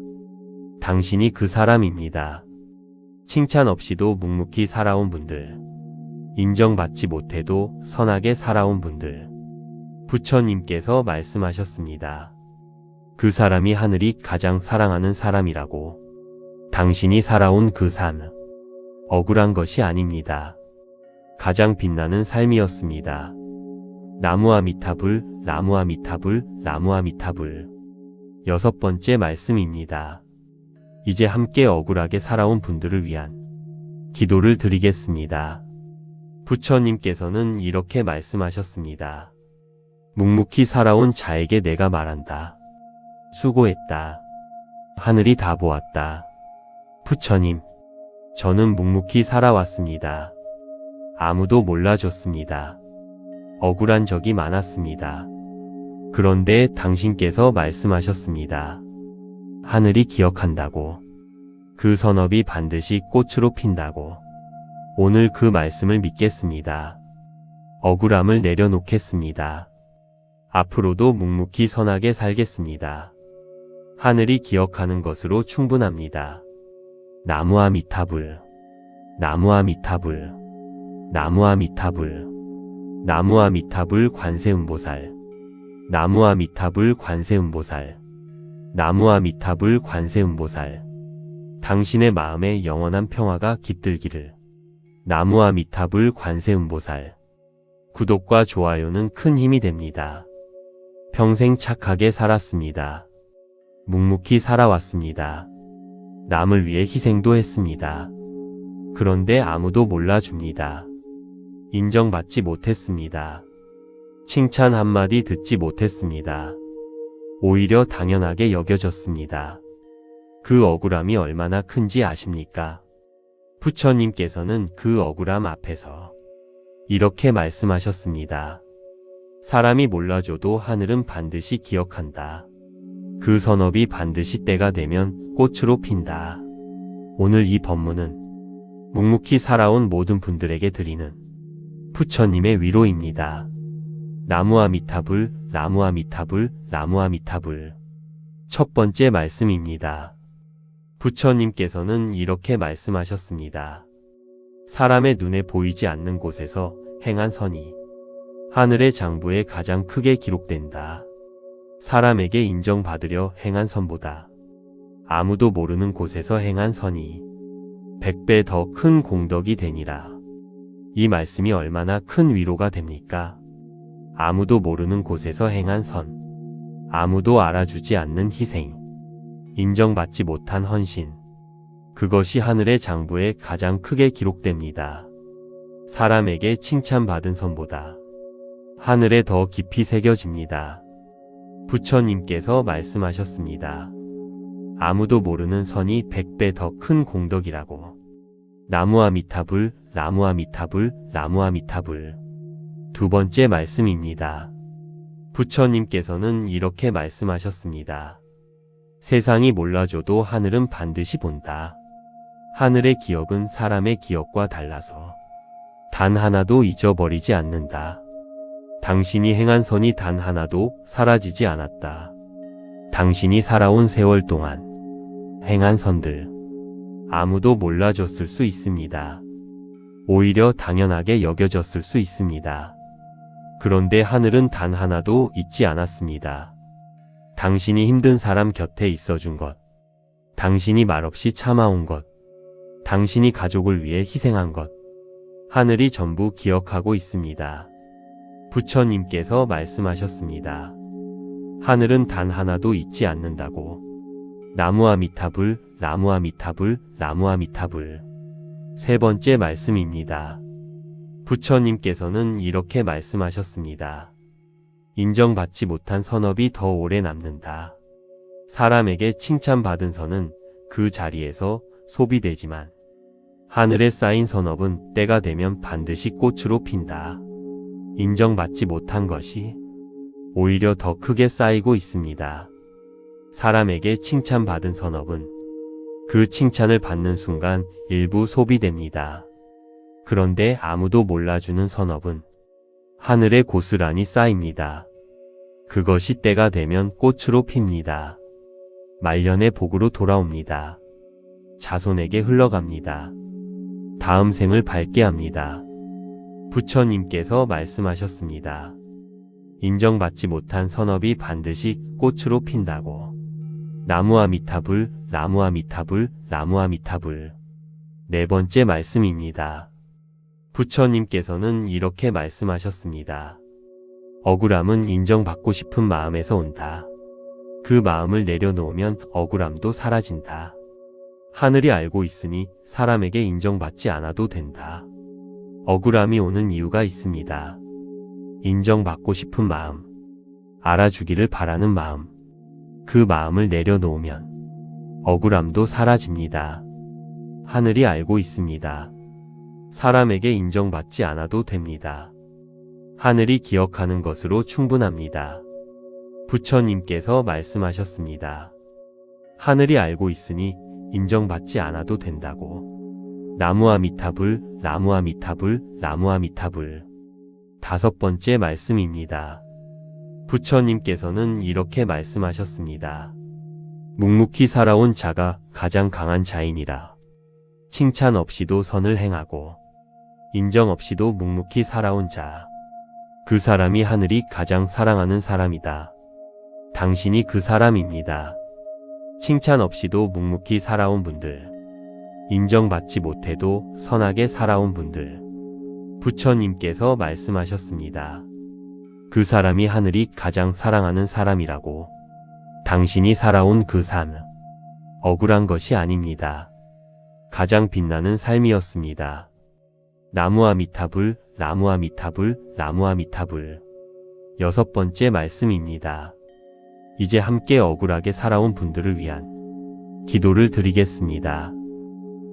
당신이 그 사람입니다. 칭찬 없이도 묵묵히 살아온 분들, 인정받지 못해도 선하게 살아온 분들, 부처님께서 말씀하셨습니다. 그 사람이 하늘이 가장 사랑하는 사람이라고. 당신이 살아온 그 삶, 억울한 것이 아닙니다. 가장 빛나는 삶이었습니다. 나무아미타불, 나무아미타불, 나무아미타불. 여섯 번째 말씀입니다. 이제 함께 억울하게 살아온 분들을 위한 기도를 드리겠습니다. 부처님께서는 이렇게 말씀하셨습니다. 묵묵히 살아온 자에게 내가 말한다. 수고했다. 하늘이 다 보았다. 부처님, 저는 묵묵히 살아왔습니다. 아무도 몰라줬습니다. 억울한 적이 많았습니다. 그런데 당신께서 말씀하셨습니다. 하늘이 기억한다고. 그 선업이 반드시 꽃으로 핀다고. 오늘 그 말씀을 믿겠습니다. 억울함을 내려놓겠습니다. 앞으로도 묵묵히 선하게 살겠습니다. 하늘이 기억하는 것으로 충분합니다. 나무아미타불, 나무아미타불, 나무아미타불, 나무아미타불 관세음보살, 나무아미타불 관세음보살, 나무아미타불 관세음보살. 당신의 마음에 영원한 평화가 깃들기를. 나무아미타불 관세음보살. 구독과 좋아요는 큰 힘이 됩니다. 평생 착하게 살았습니다. 묵묵히 살아왔습니다. 남을 위해 희생도 했습니다. 그런데 아무도 몰라줍니다. 인정받지 못했습니다. 칭찬 한마디 듣지 못했습니다. 오히려 당연하게 여겨졌습니다. 그 억울함이 얼마나 큰지 아십니까? 부처님께서는 그 억울함 앞에서 이렇게 말씀하셨습니다. 사람이 몰라줘도 하늘은 반드시 기억한다. 그 선업이 반드시 때가 되면 꽃으로 핀다. 오늘 이 법문은 묵묵히 살아온 모든 분들에게 드리는 부처님의 위로입니다. 나무아미타불, 나무아미타불, 나무아미타불. 첫 번째 말씀입니다. 부처님께서는 이렇게 말씀하셨습니다. 사람의 눈에 보이지 않는 곳에서 행한 선이 하늘의 장부에 가장 크게 기록된다. 사람에게 인정받으려 행한 선보다 아무도 모르는 곳에서 행한 선이 100배 더 큰 공덕이 되니라. 이 말씀이 얼마나 큰 위로가 됩니까? 아무도 모르는 곳에서 행한 선, 아무도 알아주지 않는 희생, 인정받지 못한 헌신. 그것이 하늘의 장부에 가장 크게 기록됩니다. 사람에게 칭찬받은 선보다 하늘에 더 깊이 새겨집니다. 부처님께서 말씀하셨습니다. 아무도 모르는 선이 100배 더 큰 공덕이라고. 나무아미타불, 나무아미타불, 나무아미타불. 두 번째 말씀입니다. 부처님께서는 이렇게 말씀하셨습니다. 세상이 몰라줘도 하늘은 반드시 본다. 하늘의 기억은 사람의 기억과 달라서 단 하나도 잊어버리지 않는다. 당신이 행한 선이 단 하나도 사라지지 않았다. 당신이 살아온 세월 동안 행한 선들 아무도 몰라줬을 수 있습니다. 오히려 당연하게 여겨졌을 수 있습니다. 그런데 하늘은 단 하나도 잊지 않았습니다. 당신이 힘든 사람 곁에 있어준 것, 당신이 말없이 참아온 것, 당신이 가족을 위해 희생한 것, 하늘이 전부 기억하고 있습니다. 부처님께서 말씀하셨습니다. 하늘은 단 하나도 잊지 않는다고. 나무아미타불, 나무아미타불, 나무아미타불. 세 번째 말씀입니다. 부처님께서는 이렇게 말씀하셨습니다. 인정받지 못한 선업이 더 오래 남는다. 사람에게 칭찬받은 선은 그 자리에서 소비되지만 하늘에 쌓인 선업은 때가 되면 반드시 꽃으로 핀다. 인정받지 못한 것이 오히려 더 크게 쌓이고 있습니다. 사람에게 칭찬받은 선업은 그 칭찬을 받는 순간 일부 소비됩니다. 그런데 아무도 몰라주는 선업은 하늘에 고스란히 쌓입니다. 그것이 때가 되면 꽃으로 핍니다. 말년의 복으로 돌아옵니다. 자손에게 흘러갑니다. 다음 생을 밝게 합니다. 부처님께서 말씀하셨습니다. 인정받지 못한 선업이 반드시 꽃으로 핀다고. 나무아미타불, 나무아미타불, 나무아미타불. 네 번째 말씀입니다. 부처님께서는 이렇게 말씀하셨습니다. 억울함은 인정받고 싶은 마음에서 온다. 그 마음을 내려놓으면 억울함도 사라진다. 하늘이 알고 있으니 사람에게 인정받지 않아도 된다. 억울함이 오는 이유가 있습니다. 인정받고 싶은 마음, 알아주기를 바라는 마음, 그 마음을 내려놓으면 억울함도 사라집니다. 하늘이 알고 있습니다. 사람에게 인정받지 않아도 됩니다. 하늘이 기억하는 것으로 충분합니다. 부처님께서 말씀하셨습니다. 하늘이 알고 있으니 인정받지 않아도 된다고. 나무아미타불, 나무아미타불, 나무아미타불. 다섯 번째 말씀입니다. 부처님께서는 이렇게 말씀하셨습니다. 묵묵히 살아온 자가 가장 강한 자이니라. 칭찬 없이도 선을 행하고 인정 없이도 묵묵히 살아온 자. 그 사람이 하늘이 가장 사랑하는 사람이다. 당신이 그 사람입니다. 칭찬 없이도 묵묵히 살아온 분들, 인정받지 못해도 선하게 살아온 분들, 부처님께서 말씀하셨습니다. 그 사람이 하늘이 가장 사랑하는 사람이라고. 당신이 살아온 그 삶, 억울한 것이 아닙니다. 가장 빛나는 삶이었습니다. 나무아미타불, 나무아미타불, 나무아미타불. 여섯 번째 말씀입니다. 이제 함께 억울하게 살아온 분들을 위한 기도를 드리겠습니다.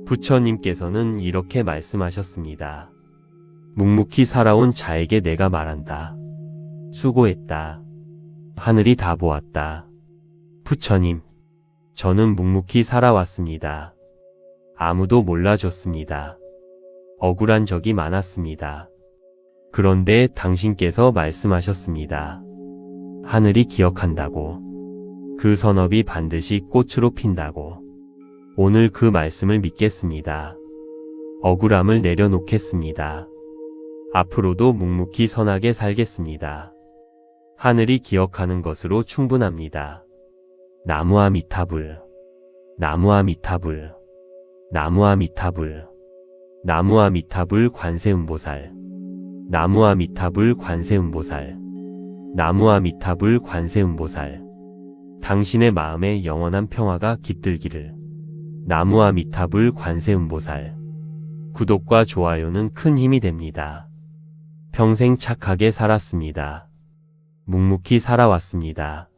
부처님께서는 이렇게 말씀하셨습니다. 묵묵히 살아온 자에게 내가 말한다. 수고했다. 하늘이 다 보았다. 부처님, 저는 묵묵히 살아왔습니다. 아무도 몰라줬습니다. 억울한 적이 많았습니다. 그런데 당신께서 말씀하셨습니다. 하늘이 기억한다고. 그 선업이 반드시 꽃으로 핀다고. 오늘 그 말씀을 믿겠습니다. 억울함을 내려놓겠습니다. 앞으로도 묵묵히 선하게 살겠습니다. 하늘이 기억하는 것으로 충분합니다. 나무아미타불, 나무아미타불, 나무아미타불, 나무아미타불 관세음보살, 나무아미타불 관세음보살, 나무아미타불 관세음보살. 당신의 마음에 영원한 평화가 깃들기를. 나무아미타불 관세음보살. 구독과 좋아요는 큰 힘이 됩니다. 평생 착하게 살았습니다. 묵묵히 살아왔습니다.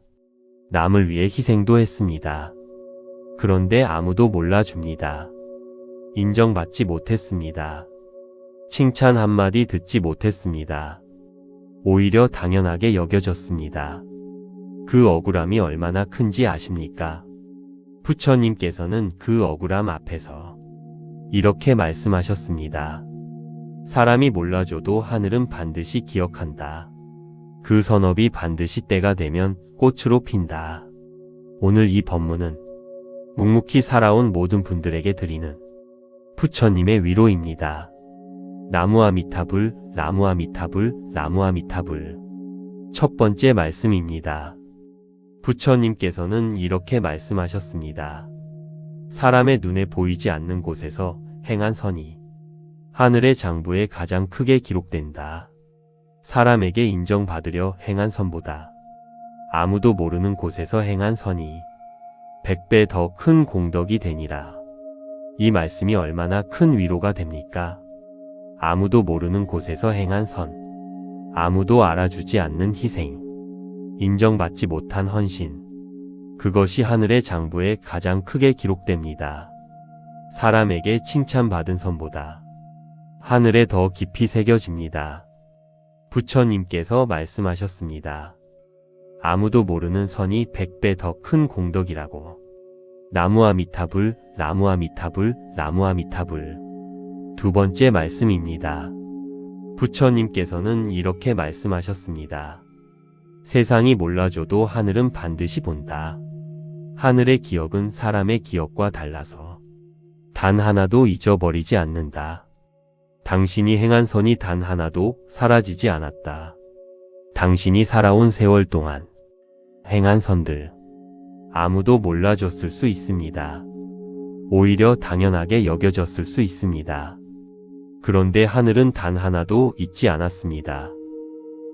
남을 위해 희생도 했습니다. 그런데 아무도 몰라줍니다. 인정받지 못했습니다. 칭찬 한마디 듣지 못했습니다. 오히려 당연하게 여겨졌습니다. 그 억울함이 얼마나 큰지 아십니까? 부처님께서는 그 억울함 앞에서 이렇게 말씀하셨습니다. 사람이 몰라줘도 하늘은 반드시 기억한다. 그 선업이 반드시 때가 되면 꽃으로 핀다. 오늘 이 법문은 묵묵히 살아온 모든 분들에게 드리는 부처님의 위로입니다. 나무아미타불, 나무아미타불, 나무아미타불. 첫 번째 말씀입니다. 부처님께서는 이렇게 말씀하셨습니다. 사람의 눈에 보이지 않는 곳에서 행한 선이 하늘의 장부에 가장 크게 기록된다. 사람에게 인정받으려 행한 선보다 아무도 모르는 곳에서 행한 선이 100배 더 큰 공덕이 되니라. 이 말씀이 얼마나 큰 위로가 됩니까? 아무도 모르는 곳에서 행한 선, 아무도 알아주지 않는 희생, 인정받지 못한 헌신, 그것이 하늘의 장부에 가장 크게 기록됩니다. 사람에게 칭찬받은 선보다 하늘에 더 깊이 새겨집니다. 부처님께서 말씀하셨습니다. 아무도 모르는 선이 100배 더 큰 공덕이라고. 나무아미타불, 나무아미타불, 나무아미타불. 두 번째 말씀입니다. 부처님께서는 이렇게 말씀하셨습니다. 세상이 몰라줘도 하늘은 반드시 본다. 하늘의 기억은 사람의 기억과 달라서 단 하나도 잊어버리지 않는다. 당신이 행한 선이 단 하나도 사라지지 않았다. 당신이 살아온 세월 동안 행한 선들 아무도 몰라줬을 수 있습니다. 오히려 당연하게 여겨졌을 수 있습니다. 그런데 하늘은 단 하나도 잊지 않았습니다.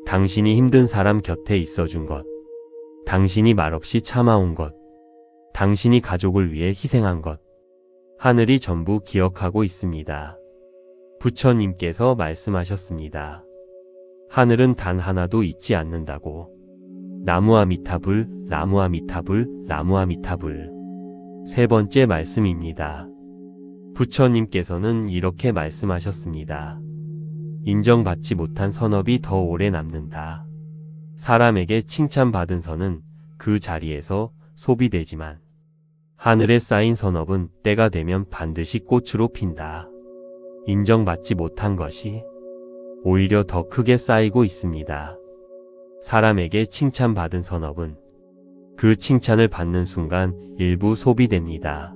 당신이 힘든 사람 곁에 있어준 것, 당신이 말없이 참아온 것, 당신이 가족을 위해 희생한 것, 하늘이 전부 기억하고 있습니다. 부처님께서 말씀하셨습니다. 하늘은 단 하나도 잊지 않는다고. 나무아미타불, 나무아미타불, 나무아미타불. 세 번째 말씀입니다. 부처님께서는 이렇게 말씀하셨습니다. 인정받지 못한 선업이 더 오래 남는다. 사람에게 칭찬받은 선은 그 자리에서 소비되지만 하늘에 쌓인 선업은 때가 되면 반드시 꽃으로 핀다. 인정받지 못한 것이 오히려 더 크게 쌓이고 있습니다. 사람에게 칭찬받은 선업은 그 칭찬을 받는 순간 일부 소비됩니다.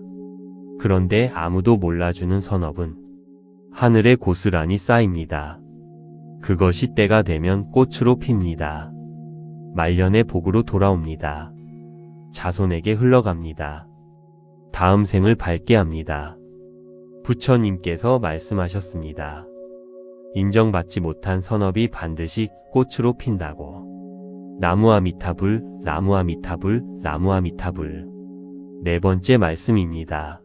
그런데 아무도 몰라주는 선업은 하늘에 고스란히 쌓입니다. 그것이 때가 되면 꽃으로 핍니다. 말년의 복으로 돌아옵니다. 자손에게 흘러갑니다. 다음 생을 밝게 합니다. 부처님께서 말씀하셨습니다. 인정받지 못한 선업이 반드시 꽃으로 핀다고. 나무아미타불, 나무아미타불, 나무아미타불. 네 번째 말씀입니다.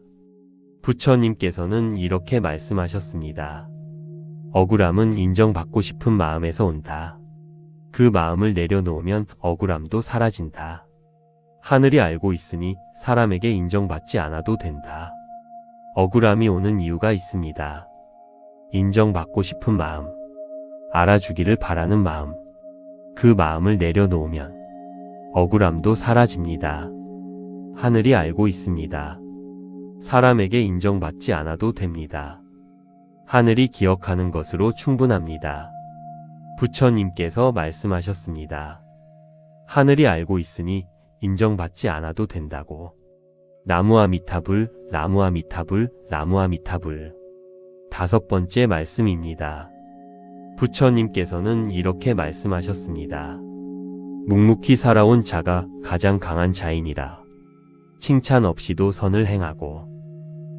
부처님께서는 이렇게 말씀하셨습니다. 억울함은 인정받고 싶은 마음에서 온다. 그 마음을 내려놓으면 억울함도 사라진다. 하늘이 알고 있으니 사람에게 인정받지 않아도 된다. 억울함이 오는 이유가 있습니다. 인정받고 싶은 마음, 알아주기를 바라는 마음, 그 마음을 내려놓으면 억울함도 사라집니다. 하늘이 알고 있습니다. 사람에게 인정받지 않아도 됩니다. 하늘이 기억하는 것으로 충분합니다. 부처님께서 말씀하셨습니다. 하늘이 알고 있으니 인정받지 않아도 된다고. 나무아미타불, 나무아미타불, 나무아미타불. 다섯 번째 말씀입니다. 부처님께서는 이렇게 말씀하셨습니다. 묵묵히 살아온 자가 가장 강한 자이니라. 칭찬 없이도 선을 행하고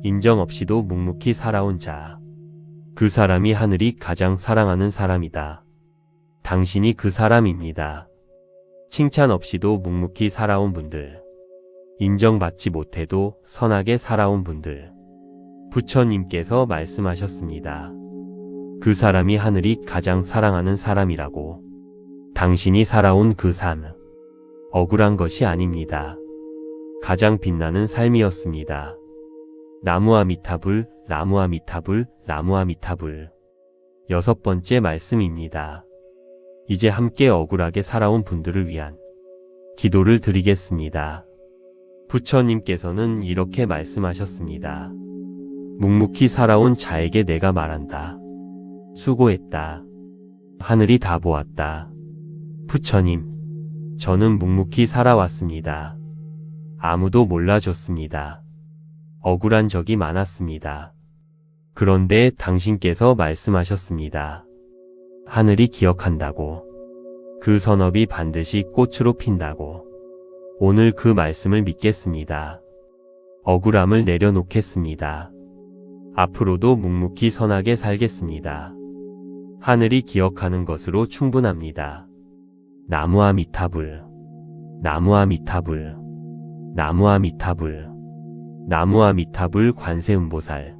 인정 없이도 묵묵히 살아온 자. 그 사람이 하늘이 가장 사랑하는 사람이다. 당신이 그 사람입니다. 칭찬 없이도 묵묵히 살아온 분들, 인정받지 못해도 선하게 살아온 분들. 부처님께서 말씀하셨습니다. 그 사람이 하늘이 가장 사랑하는 사람이라고. 당신이 살아온 그 삶, 억울한 것이 아닙니다. 가장 빛나는 삶이었습니다. 나무아미타불, 나무아미타불, 나무아미타불. 6번째 말씀입니다. 이제 함께 억울하게 살아온 분들을 위한 기도를 드리겠습니다. 부처님께서는 이렇게 말씀하셨습니다. 묵묵히 살아온 자에게 내가 말한다. 수고했다. 하늘이 다 보았다. 부처님, 저는 묵묵히 살아왔습니다. 아무도 몰라줬습니다. 억울한 적이 많았습니다. 그런데 당신께서 말씀하셨습니다. 하늘이 기억한다고. 그 선업이 반드시 꽃으로 핀다고. 오늘 그 말씀을 믿겠습니다. 억울함을 내려놓겠습니다. 앞으로도 묵묵히 선하게 살겠습니다. 하늘이 기억하는 것으로 충분합니다. 나무아미타불, 나무아미타불, 나무아미타불, 나무아미타불 관세음보살,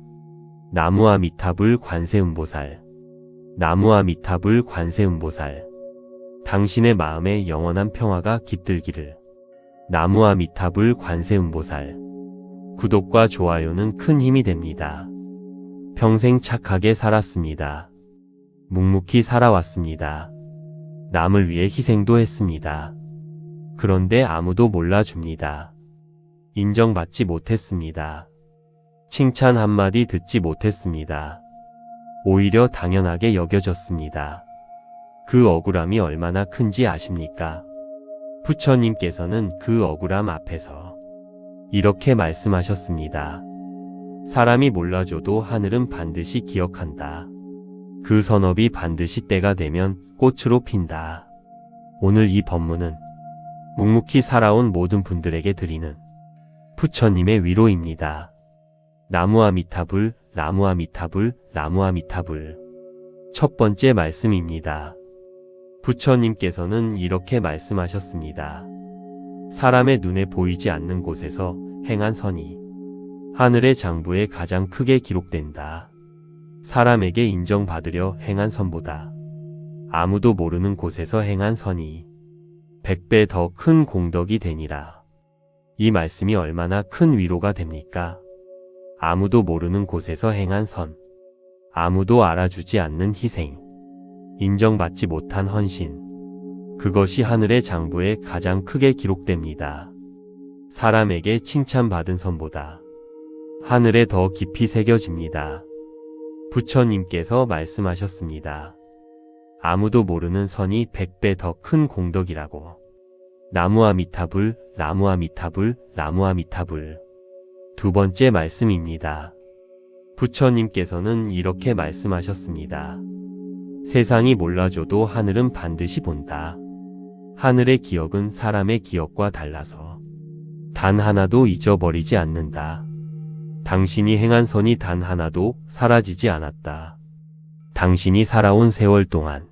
나무아미타불 관세음보살, 나무아미타불 관세음보살. 당신의 마음에 영원한 평화가 깃들기를. 나무아미타불 관세음보살. 구독과 좋아요는 큰 힘이 됩니다. 평생 착하게 살았습니다. 묵묵히 살아왔습니다. 남을 위해 희생도 했습니다. 그런데 아무도 몰라줍니다. 인정받지 못했습니다. 칭찬 한마디 듣지 못했습니다. 오히려 당연하게 여겨졌습니다. 그 억울함이 얼마나 큰지 아십니까? 부처님께서는 그 억울함 앞에서 이렇게 말씀하셨습니다. 사람이 몰라줘도 하늘은 반드시 기억한다. 그 선업이 반드시 때가 되면 꽃으로 핀다. 오늘 이 법문은 묵묵히 살아온 모든 분들에게 드리는 부처님의 위로입니다. 나무아미타불, 나무아미타불, 나무아미타불. 첫 번째 말씀입니다. 부처님께서는 이렇게 말씀하셨습니다. 사람의 눈에 보이지 않는 곳에서 행한 선이 하늘의 장부에 가장 크게 기록된다. 사람에게 인정받으려 행한 선보다 아무도 모르는 곳에서 행한 선이 100배 더 큰 공덕이 되니라. 이 말씀이 얼마나 큰 위로가 됩니까? 아무도 모르는 곳에서 행한 선, 아무도 알아주지 않는 희생, 인정받지 못한 헌신, 그것이 하늘의 장부에 가장 크게 기록됩니다. 사람에게 칭찬받은 선보다 하늘에 더 깊이 새겨집니다. 부처님께서 말씀하셨습니다. 아무도 모르는 선이 100배 더 큰 공덕이라고. 나무아미타불, 나무아미타불, 나무아미타불. 두 번째 말씀입니다. 부처님께서는 이렇게 말씀하셨습니다. 세상이 몰라줘도 하늘은 반드시 본다. 하늘의 기억은 사람의 기억과 달라서 단 하나도 잊어버리지 않는다. 당신이 행한 선이 단 하나도 사라지지 않았다. 당신이 살아온 세월 동안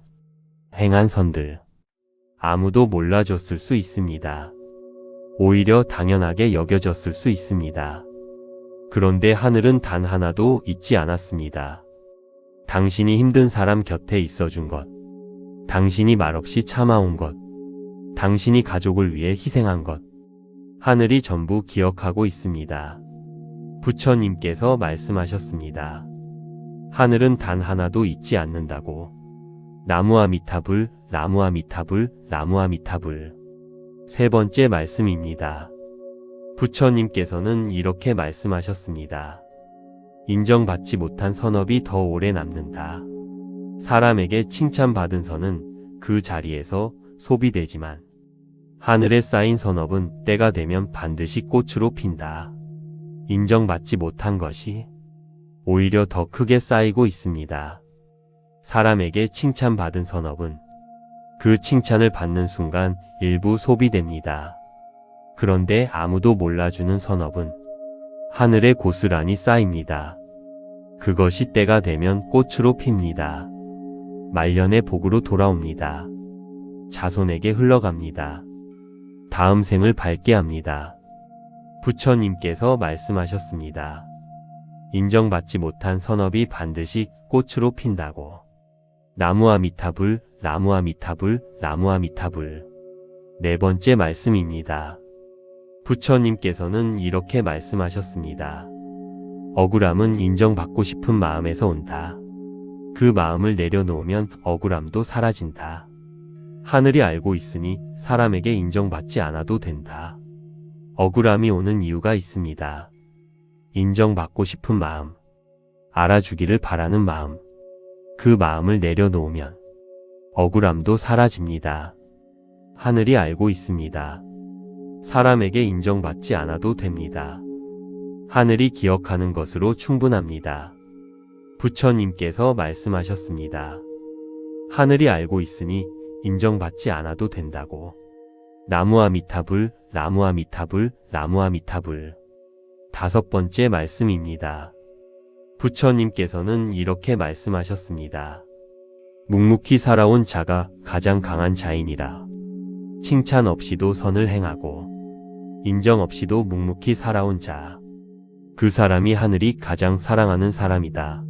행한 선들 아무도 몰라줬을 수 있습니다. 오히려 당연하게 여겨졌을 수 있습니다. 그런데 하늘은 단 하나도 잊지 않았습니다. 당신이 힘든 사람 곁에 있어준 것, 당신이 말없이 참아온 것, 당신이 가족을 위해 희생한 것, 하늘이 전부 기억하고 있습니다. 부처님께서 말씀하셨습니다. 하늘은 단 하나도 잊지 않는다고. 나무아미타불, 나무아미타불, 나무아미타불. 세 번째 말씀입니다. 부처님께서는 이렇게 말씀하셨습니다. 인정받지 못한 선업이 더 오래 남는다. 사람에게 칭찬받은 선은 그 자리에서 소비되지만 하늘에 쌓인 선업은 때가 되면 반드시 꽃으로 핀다. 인정받지 못한 것이 오히려 더 크게 쌓이고 있습니다. 사람에게 칭찬받은 선업은 그 칭찬을 받는 순간 일부 소비됩니다. 그런데 아무도 몰라주는 선업은 하늘에 고스란히 쌓입니다. 그것이 때가 되면 꽃으로 핍니다. 말년의 복으로 돌아옵니다. 자손에게 흘러갑니다. 다음 생을 밝게 합니다. 부처님께서 말씀하셨습니다. 인정받지 못한 선업이 반드시 꽃으로 핀다고. 나무아미타불, 나무아미타불, 나무아미타불. 네 번째 말씀입니다. 부처님께서는 이렇게 말씀하셨습니다. 억울함은 인정받고 싶은 마음에서 온다. 그 마음을 내려놓으면 억울함도 사라진다. 하늘이 알고 있으니 사람에게 인정받지 않아도 된다. 억울함이 오는 이유가 있습니다. 인정받고 싶은 마음, 알아주기를 바라는 마음, 그 마음을 내려놓으면 억울함도 사라집니다. 하늘이 알고 있습니다. 사람에게 인정받지 않아도 됩니다. 하늘이 기억하는 것으로 충분합니다. 부처님께서 말씀하셨습니다. 하늘이 알고 있으니 인정받지 않아도 된다고. 나무아미타불, 나무아미타불, 나무아미타불. 다섯 번째 말씀입니다. 부처님께서는 이렇게 말씀하셨습니다. 묵묵히 살아온 자가 가장 강한 자이니라. 칭찬 없이도 선을 행하고 인정 없이도 묵묵히 살아온 자. 그 사람이 하늘이 가장 사랑하는 사람이다.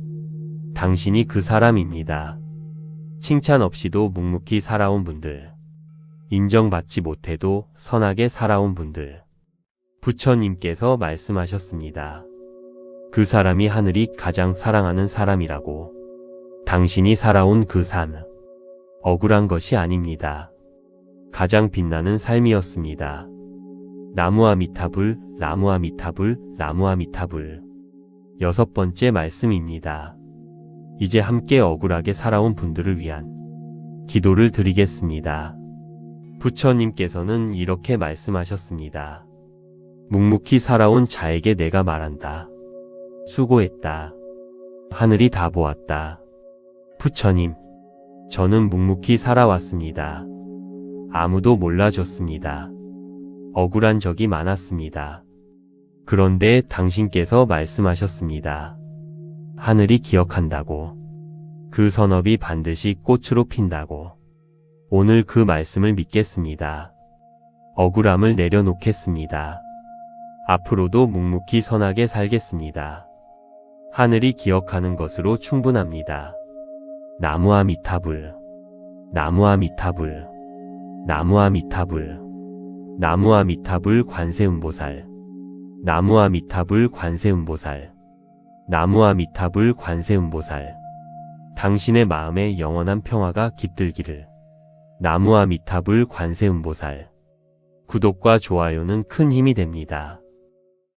당신이 그 사람입니다. 칭찬 없이도 묵묵히 살아온 분들, 인정받지 못해도 선하게 살아온 분들, 부처님께서 말씀하셨습니다. 그 사람이 하늘이 가장 사랑하는 사람이라고. 당신이 살아온 그 삶, 억울한 것이 아닙니다. 가장 빛나는 삶이었습니다. 나무아미타불, 나무아미타불, 나무아미타불. 여섯 번째 말씀입니다. 이제 함께 억울하게 살아온 분들을 위한 기도를 드리겠습니다. 부처님께서는 이렇게 말씀하셨습니다. 묵묵히 살아온 자에게 내가 말한다. 수고했다. 하늘이 다 보았다. 부처님, 저는 묵묵히 살아왔습니다. 아무도 몰라줬습니다. 억울한 적이 많았습니다. 그런데 당신께서 말씀하셨습니다. 하늘이 기억한다고. 그 선업이 반드시 꽃으로 핀다고. 오늘 그 말씀을 믿겠습니다. 억울함을 내려놓겠습니다. 앞으로도 묵묵히 선하게 살겠습니다. 하늘이 기억하는 것으로 충분합니다. 나무아미타불, 나무아미타불, 나무아미타불, 나무아미타불 관세음보살, 나무아미타불 관세음보살, 나무아미타불 관세음보살. 당신의 마음에 영원한 평화가 깃들기를. 나무아미타불 관세음보살. 구독과 좋아요는 큰 힘이 됩니다.